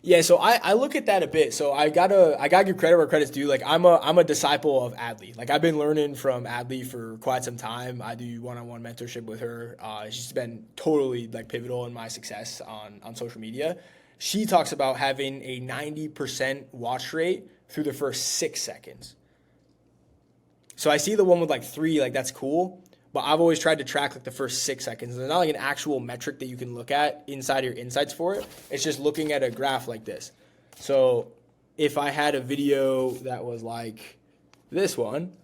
Yeah, so I look at that a bit. So I gotta give credit where credit's due. Like I'm a disciple of Adley. Like I've been learning from Adley for quite some time. I do one-on-one mentorship with her. She's been totally like pivotal in my success on social media. She talks about having a 90% watch rate through the first 6 seconds. So I see the one with like 3, like that's cool. But I've always tried to track like the first 6 seconds. There's not like an actual metric that you can look at inside your insights for it. It's just looking at a graph like this. So if I had a video that was like this one,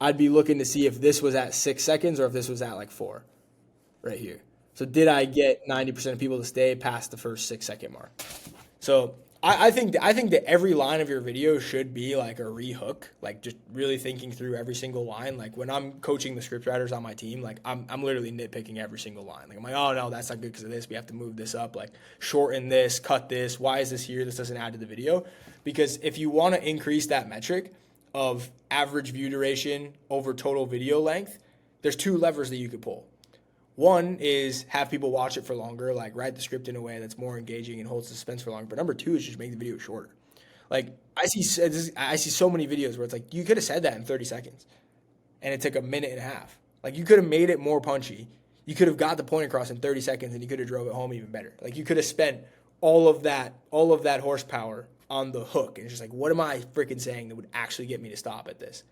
I'd be looking to see if this was at 6 seconds or if this was at like 4 right here. So did I get 90% of people to stay past the first 6 second mark? So I think that every line of your video should be like a re-hook, like just really thinking through every single line. Like when I'm coaching the script writers on my team, like I'm literally nitpicking every single line. Like I'm like, oh no, that's not good because of this. We have to move this up, like shorten this, cut this. Why is this here? This doesn't add to the video. Because if you want to increase that metric of average view duration over total video length, there's 2 levers that you could pull. One is have people watch it for longer, like write the script in a way that's more engaging and holds suspense for longer. But number 2 is just make the video shorter. Like I see so many videos where it's like you could have said that in 30 seconds and it took a minute and a half. Like you could have made it more punchy. You could have got the point across in 30 seconds and you could have drove it home even better. Like you could have spent all of that horsepower on the hook. And it's just like, what am I freaking saying that would actually get me to stop at this?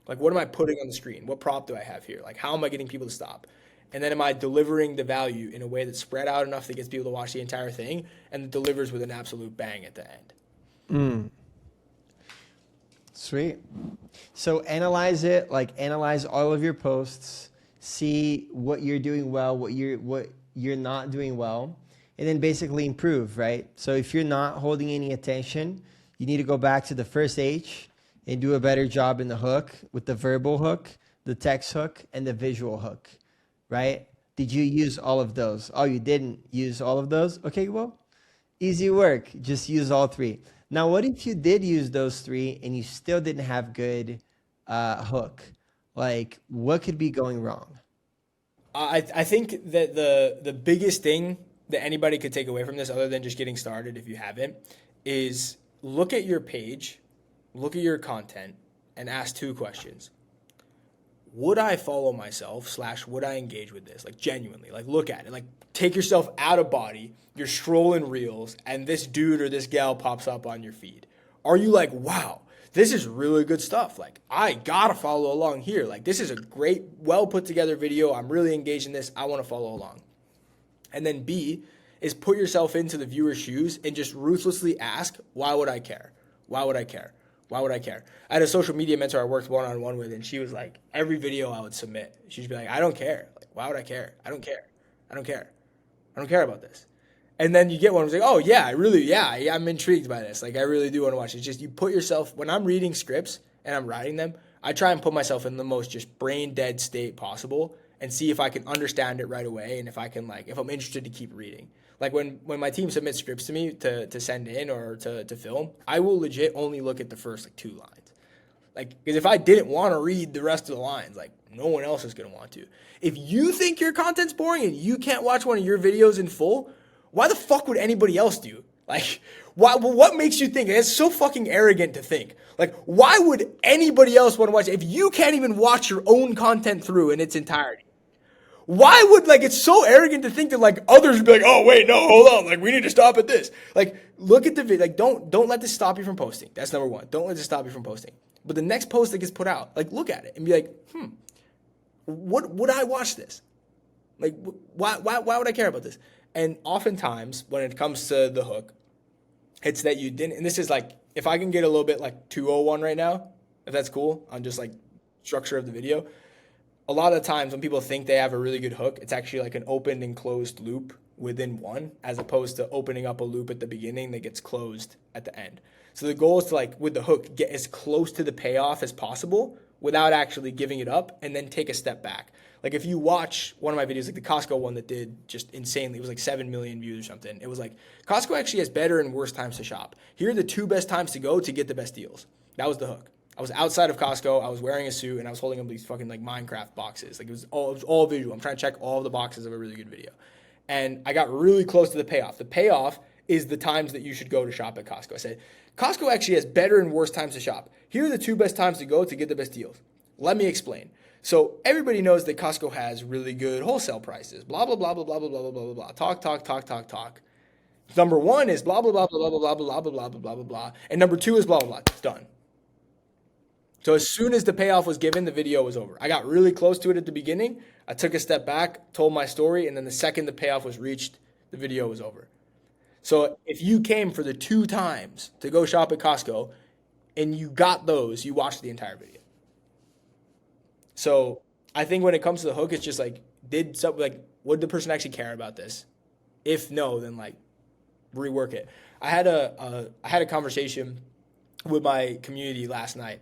Like what am I putting on the screen? What prop do I have here? Like how am I getting people to stop? And then am I delivering the value in a way that's spread out enough that gets people to watch the entire thing and delivers with an absolute bang at the end? Sweet. So analyze it, like analyze all of your posts, see what you're doing well, what you're not doing well, and then basically improve, right? So if you're not holding any attention, you need to go back to the first H and do a better job in the hook with the verbal hook, the text hook, and the visual hook, right? Did you use all of those? Oh, you didn't use all of those? Okay, well, easy work. Just use all three. Now, what if you did use those three and you still didn't have good hook? Like, what could be going wrong? I think that the biggest thing that anybody could take away from this, other than just getting started if you haven't, is look at your page, look at your content, and ask two questions. Would I follow myself / would I engage with this? Like genuinely, like look at it, like take yourself out of body. You're scrolling reels and this dude or this gal pops up on your feed. Are you like, wow, this is really good stuff. Like I gotta follow along here. Like this is a great, well put together video. I'm really engaged in this. I want to follow along. And then B is put yourself into the viewer's shoes and just ruthlessly ask, why would I care? Why would I care? Why would I care? I had a social media mentor I worked one-on-one with, and she was like, every video I would submit, she'd be like, I don't care. Like, why would I care? I don't care. I don't care. I don't care about this. And then you get one who's like, oh, yeah, I'm intrigued by this. Like, I really do want to watch it. It's just you put yourself, when I'm reading scripts and I'm writing them, I try and put myself in the most just brain dead state possible and see if I can understand it right away and if I can, like, if I'm interested to keep reading. Like when my team submits scripts to me to send in or to film, I will legit only look at the first like 2 lines. Like, because if I didn't want to read the rest of the lines, like no one else is going to want to. If you think your content's boring and you can't watch one of your videos in full, why the fuck would anybody else do? Like, what makes you think? It's so fucking arrogant to think. Like, why would anybody else want to watch it if you can't even watch your own content through in its entirety? Why would, like, it's so arrogant to think that, like, others would be like, oh, wait, no, hold on, like, we need to stop at this. Like, look at the video, like, don't let this stop you from posting. That's number one. Don't let this stop you from posting. But the next post that gets put out, like, look at it and be like, would I watch this? Like, why would I care about this? And oftentimes, when it comes to the hook, it's that you didn't, and this is like, if I can get a little bit, like, 201 right now, if that's cool, on just, like, structure of the video, a lot of the times when people think they have a really good hook, it's actually like an opened and closed loop within one, as opposed to opening up a loop at the beginning that gets closed at the end. So the goal is to, like, with the hook, get as close to the payoff as possible without actually giving it up, and then take a step back. Like if you watch one of my videos, like the Costco one that did just insanely, it was like 7 million views or something. It was like, Costco actually has better and worse times to shop. Here are the 2 best times to go to get the best deals. That was the hook. I was outside of Costco, I was wearing a suit, and I was holding up these fucking like Minecraft boxes. Like it was all visual. I'm trying to check all of the boxes of a really good video. And I got really close to the payoff. The payoff is the times that you should go to shop at Costco. I said, Costco actually has better and worse times to shop. Here are the 2 best times to go to get the best deals. Let me explain. So everybody knows that Costco has really good wholesale prices. Blah, blah, blah, blah, blah, blah, blah, blah, blah, blah. Talk. Number 1 is blah, blah, blah, blah, blah, blah, blah, blah, blah, blah, blah, blah, blah. And number 2 is blah, blah, blah. It's done. So as soon as the payoff was given, the video was over. I got really close to it at the beginning. I took a step back, told my story, and then the second the payoff was reached, the video was over. So if you came for the 2 times to go shop at Costco and you got those, you watched the entire video. So I think when it comes to the hook, it's just like, would the person actually care about this? If no, then like rework it. I had a conversation with my community last night,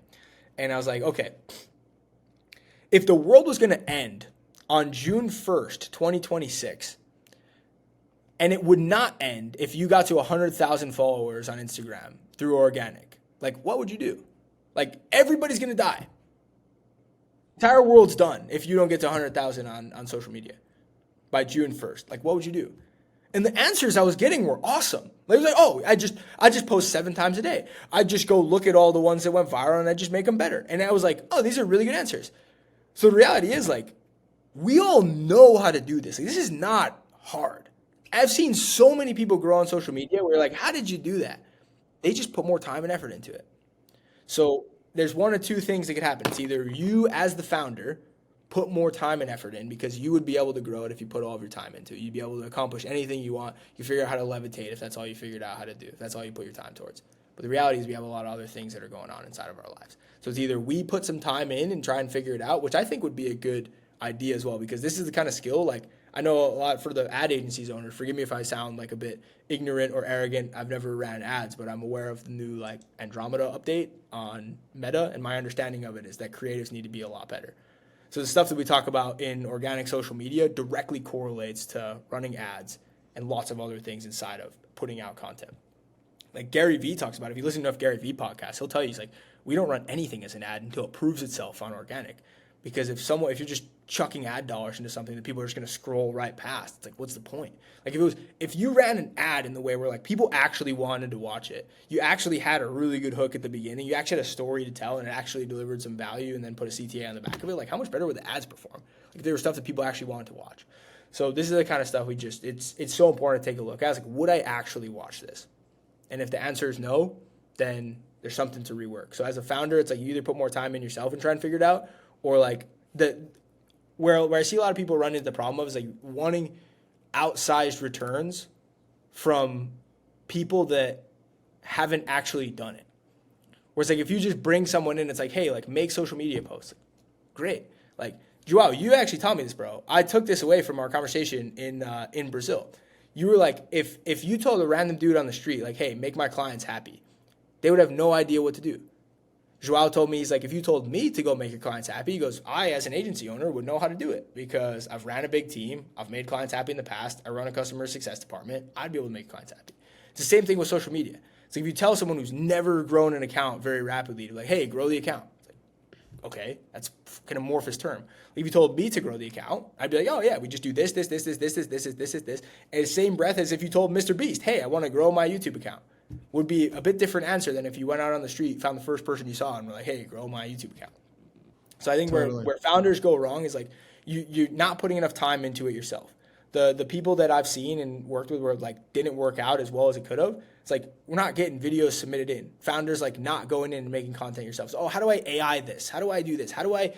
and I was like, okay, if the world was going to end on June 1st, 2026, and it would not end if you got to 100,000 followers on Instagram through organic, like what would you do? Like everybody's going to die. Entire world's done if you don't get to 100,000 on social media by June 1st. Like, what would you do? And the answers I was getting were awesome. Like, it was like, oh, I just post 7 times a day. I just go look at all the ones that went viral and I just make them better. And I was like, oh, these are really good answers. So the reality is, like, we all know how to do this. Like, this is not hard. I've seen so many people grow on social media where you're like, how did you do that? They just put more time and effort into it. So there's 1 or 2 things that could happen. It's either you as the founder put more time and effort in, because you would be able to grow it if you put all of your time into it. You'd be able to accomplish anything you want. You figure out how to levitate if that's all you figured out how to do, if that's all you put your time towards. But the reality is we have a lot of other things that are going on inside of our lives. So it's either we put some time in and try and figure it out, which I think would be a good idea as well, because this is the kind of skill, like, I know a lot for the ad agencies owners. Forgive me if I sound like a bit ignorant or arrogant. I've never ran ads, but I'm aware of the new like Andromeda update on Meta, and my understanding of it is that creatives need to be a lot better. So the stuff that we talk about in organic social media directly correlates to running ads and lots of other things inside of putting out content. Like Gary Vee talks about, if you listen to enough Gary Vee podcasts, he'll tell you, he's like, we don't run anything as an ad until it proves itself on organic. Because if you're just chucking ad dollars into something that people are just going to scroll right past, it's like, what's the point? Like if you ran an ad in the way where like people actually wanted to watch it, you actually had a really good hook at the beginning, you actually had a story to tell, and it actually delivered some value, and then put a CTA on the back of it, like how much better would the ads perform? Like there was stuff that people actually wanted to watch. So this is the kind of stuff it's so important to take a look at. It's like, would I actually watch this? And if the answer is no, then there's something to rework. So as a founder, it's like you either put more time in yourself and try and figure it out, or like where I see a lot of people run into the problem of is like wanting outsized returns from people that haven't actually done it. Where it's like if you just bring someone in, it's like, hey, like make social media posts. Like, great. Like, Joao, you actually taught me this, bro. I took this away from our conversation in Brazil. You were like, if you told a random dude on the street, like, hey, make my clients happy, they would have no idea what to do. Joao told me, he's like, if you told me to go make your clients happy, he goes, I, as an agency owner, would know how to do it because I've ran a big team. I've made clients happy in the past. I run a customer success department. I'd be able to make clients happy. It's the same thing with social media. So if you tell someone who's never grown an account very rapidly, like, hey, grow the account. It's like, okay, that's an amorphous term. If you told me to grow the account, I'd be like, oh yeah, we just do this. And the same breath as if you told Mr. Beast, hey, I want to grow my YouTube account. Would be a bit different answer than if you went out on the street, found the first person you saw, and were like, hey, grow my YouTube account. So I think totally. where founders go wrong is like you're not putting enough time into it yourself. The people that I've seen and worked with where like didn't work out as well as it could have, it's like we're not getting videos submitted in. Founders like not going in and making content yourselves. Oh, how do I AI this? How do I do this? How do I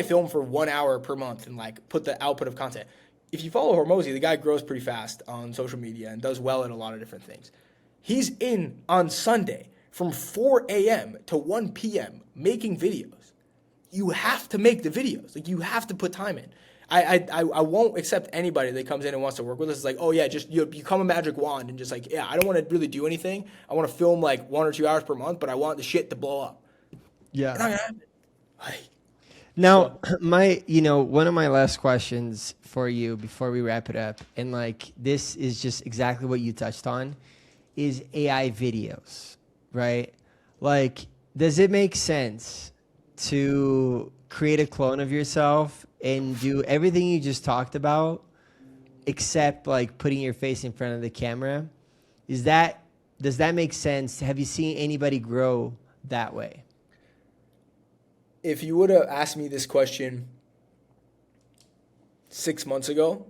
film for 1 hour per month and like put the output of content? If you follow Hormozy, the guy grows pretty fast on social media and does well at a lot of different things. He's in on Sunday from 4 a.m. to 1 p.m. making videos. You have to make the videos. Like you have to put time in. I won't accept anybody that comes in and wants to work with us. It's like, oh yeah, just you become a magic wand and just like, yeah, I don't want to really do anything. I want to film like 1 or 2 hours per month, but I want the shit to blow up. Yeah. It's not gonna happen. Now, one of my last questions for you before we wrap it up, and like this is just exactly what you touched on, is AI videos, right? Like, does it make sense to create a clone of yourself and do everything you just talked about, except like putting your face in front of the camera? Does that make sense? Have you seen anybody grow that way? If you would have asked me this question 6 months ago,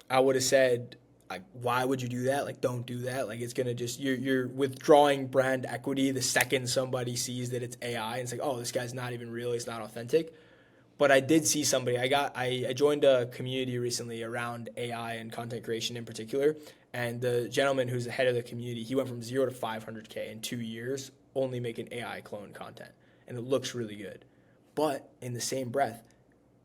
I would have said, like, why would you do that? Like, don't do that. Like, it's going to just, you're withdrawing brand equity the second somebody sees that it's AI. And it's like, oh, this guy's not even real. He's not authentic. But I did see somebody, I joined a community recently around AI and content creation in particular. And the gentleman who's the head of the community, he went from 0 to 500K in 2 years, only making AI clone content. And it looks really good. But in the same breath,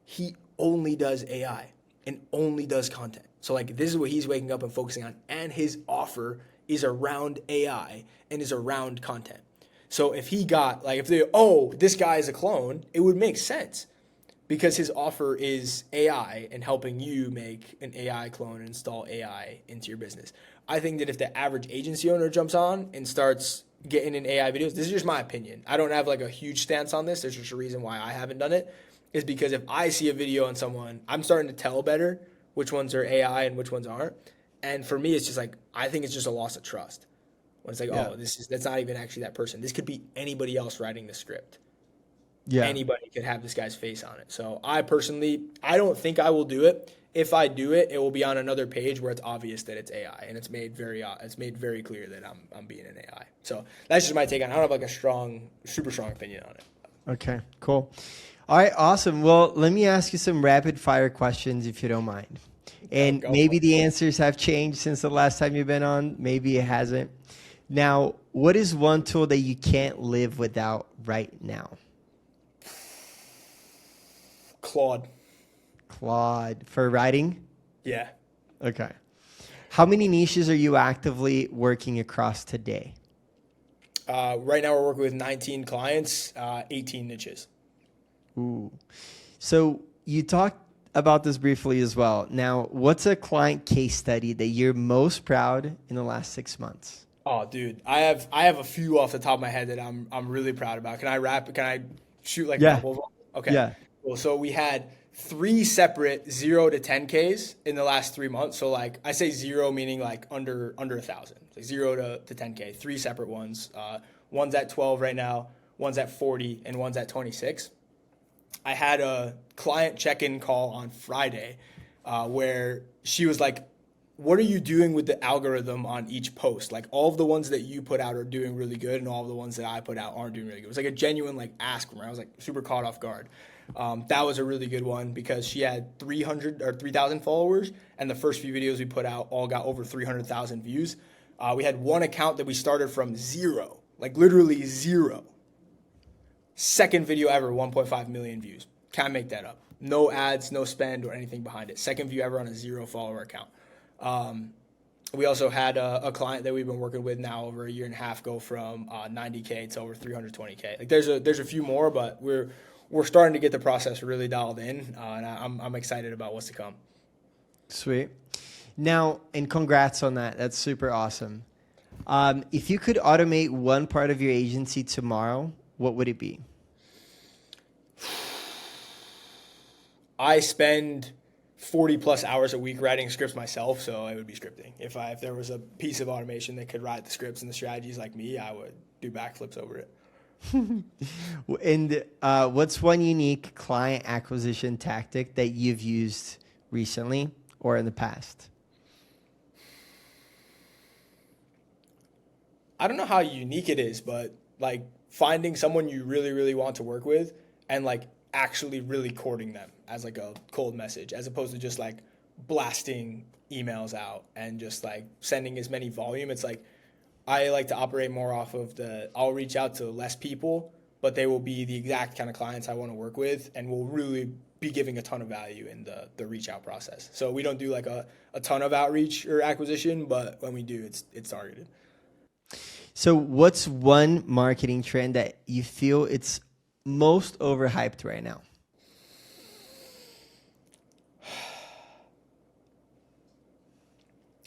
he only does AI and only does content. So like this is what he's waking up and focusing on, and his offer is around AI and is around content. So if he got like, this guy is a clone, it would make sense because his offer is AI and helping you make an AI clone and install AI into your business. I think that if the average agency owner jumps on and starts getting in AI videos, this is just my opinion. I don't have like a huge stance on this. There's just a reason why I haven't done it, is because if I see a video on someone, I'm starting to tell better which ones are AI and which ones aren't. And for me, it's just like, I think it's just a loss of trust. When it's like, that's not even actually that person. This could be anybody else writing the script. Yeah. Anybody could have this guy's face on it. So I don't think I will do it. If I do it, it will be on another page where it's obvious that it's AI and it's made very clear that I'm being an AI. So that's just my take on it. I don't have like a super strong opinion on it. Okay, cool. All right, awesome. Well, let me ask you some rapid fire questions if you don't mind. And maybe the answers have changed since the last time you've been on. Maybe it hasn't. Now, what is one tool that you can't live without right now? Claude. Claude. For writing? Yeah. Okay. How many niches are you actively working across today? Right now we're working with 19 clients, 18 niches. Ooh. So you talked about this briefly as well. Now, what's a client case study that you're most proud in the last 6 months? Oh, dude, I have a few off the top of my head that I'm really proud about. Can I rap? Can I shoot like a couple of them? Okay. Yeah. Cool. So we had 3 separate 0 to 10Ks in the last 3 months. So like I say 0 meaning like under 1,000. Like 0 to 10K. 3 separate ones. One's at 12 right now. One's at 40, and one's at 26. I had a client check-in call on Friday where she was like, what are you doing with the algorithm on each post? Like all of the ones that you put out are doing really good and all of the ones that I put out aren't doing really good. It was like a genuine like ask from her. I was like super caught off guard. That was a really good one because she had 300 or 3,000 followers and the first few videos we put out all got over 300,000 views. We had one account that we started from 0, like literally 0. Second video ever, 1.5 million views. Can't make that up. No ads, no spend or anything behind it. Second view ever on a 0 follower account. We also had a client that we've been working with now over a year and a half go from 90K to over 320K. Like there's a few more, but we're starting to get the process really dialed in, and I'm excited about what's to come. Sweet. Now, and congrats on that. That's super awesome. If you could automate one part of your agency tomorrow, what would it be? I spend 40 plus hours a week writing scripts myself, so it would be scripting. If there was a piece of automation that could write the scripts and the strategies like me, I would do backflips over it. And what's one unique client acquisition tactic that you've used recently or in the past? I don't know how unique it is, but like finding someone you really, really want to work with and like actually really courting them as like a cold message as opposed to just like blasting emails out and just like sending as many volume. It's like I like to operate more off of I'll reach out to less people, but they will be the exact kind of clients I want to work with and will really be giving a ton of value in the reach out process. So we don't do like a ton of outreach or acquisition, but when we do, it's targeted. So what's one marketing trend that you feel it's most overhyped right now?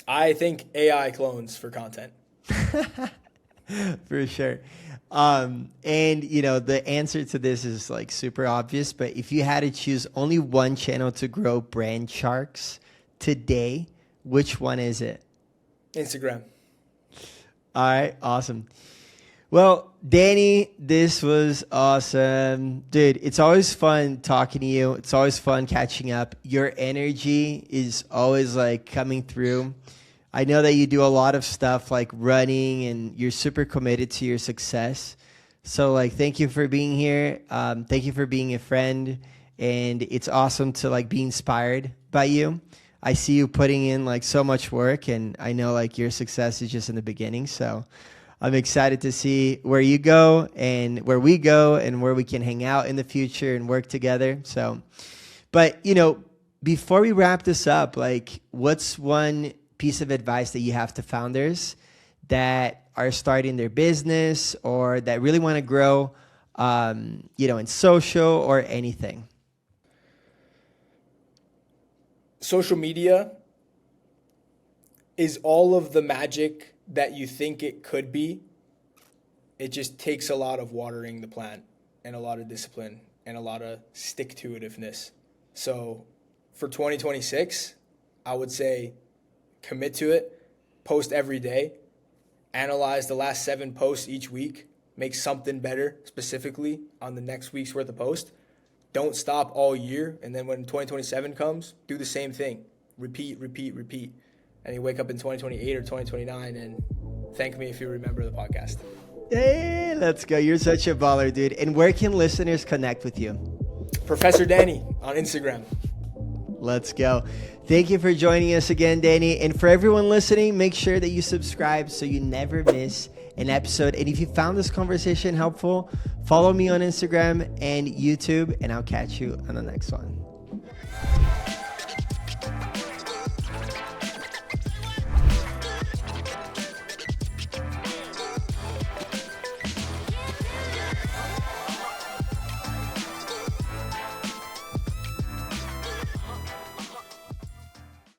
I think AI clones for content. For sure. And you know, the answer to this is like super obvious, but if you had to choose only one channel to grow brand sharks today, which one is it? Instagram. All right, awesome. Well, Danny, this was awesome. Dude, it's always fun talking to you. It's always fun catching up. Your energy is always like coming through. I know that you do a lot of stuff like running and you're super committed to your success. So like, thank you for being here. Thank you for being a friend. And it's awesome to like be inspired by you. I see you putting in like so much work and I know like your success is just in the beginning. So I'm excited to see where you go and where we go and where we can hang out in the future and work together. So, but you know, before we wrap this up, like what's one piece of advice that you have to founders that are starting their business or that really want to grow, you know, in social or anything? Social media is all of the magic that you think it could be. It just takes a lot of watering the plant and a lot of discipline and a lot of stick-to-itiveness. So for 2026, I would say commit to it, post every day, analyze the last 7 posts each week, make something better specifically on the next week's worth of post. Don't stop all year, and then when 2027 comes, do the same thing. Repeat, repeat, repeat. And you wake up in 2028 or 2029 and thank me if you remember the podcast. Hey, let's go. You're such a baller, dude. And where can listeners connect with you? Professor Danny on Instagram. Let's go. Thank you for joining us again, Danny. And for everyone listening, make sure that you subscribe so you never miss an episode. And if you found this conversation helpful, follow me on Instagram and YouTube, and I'll catch you on the next one.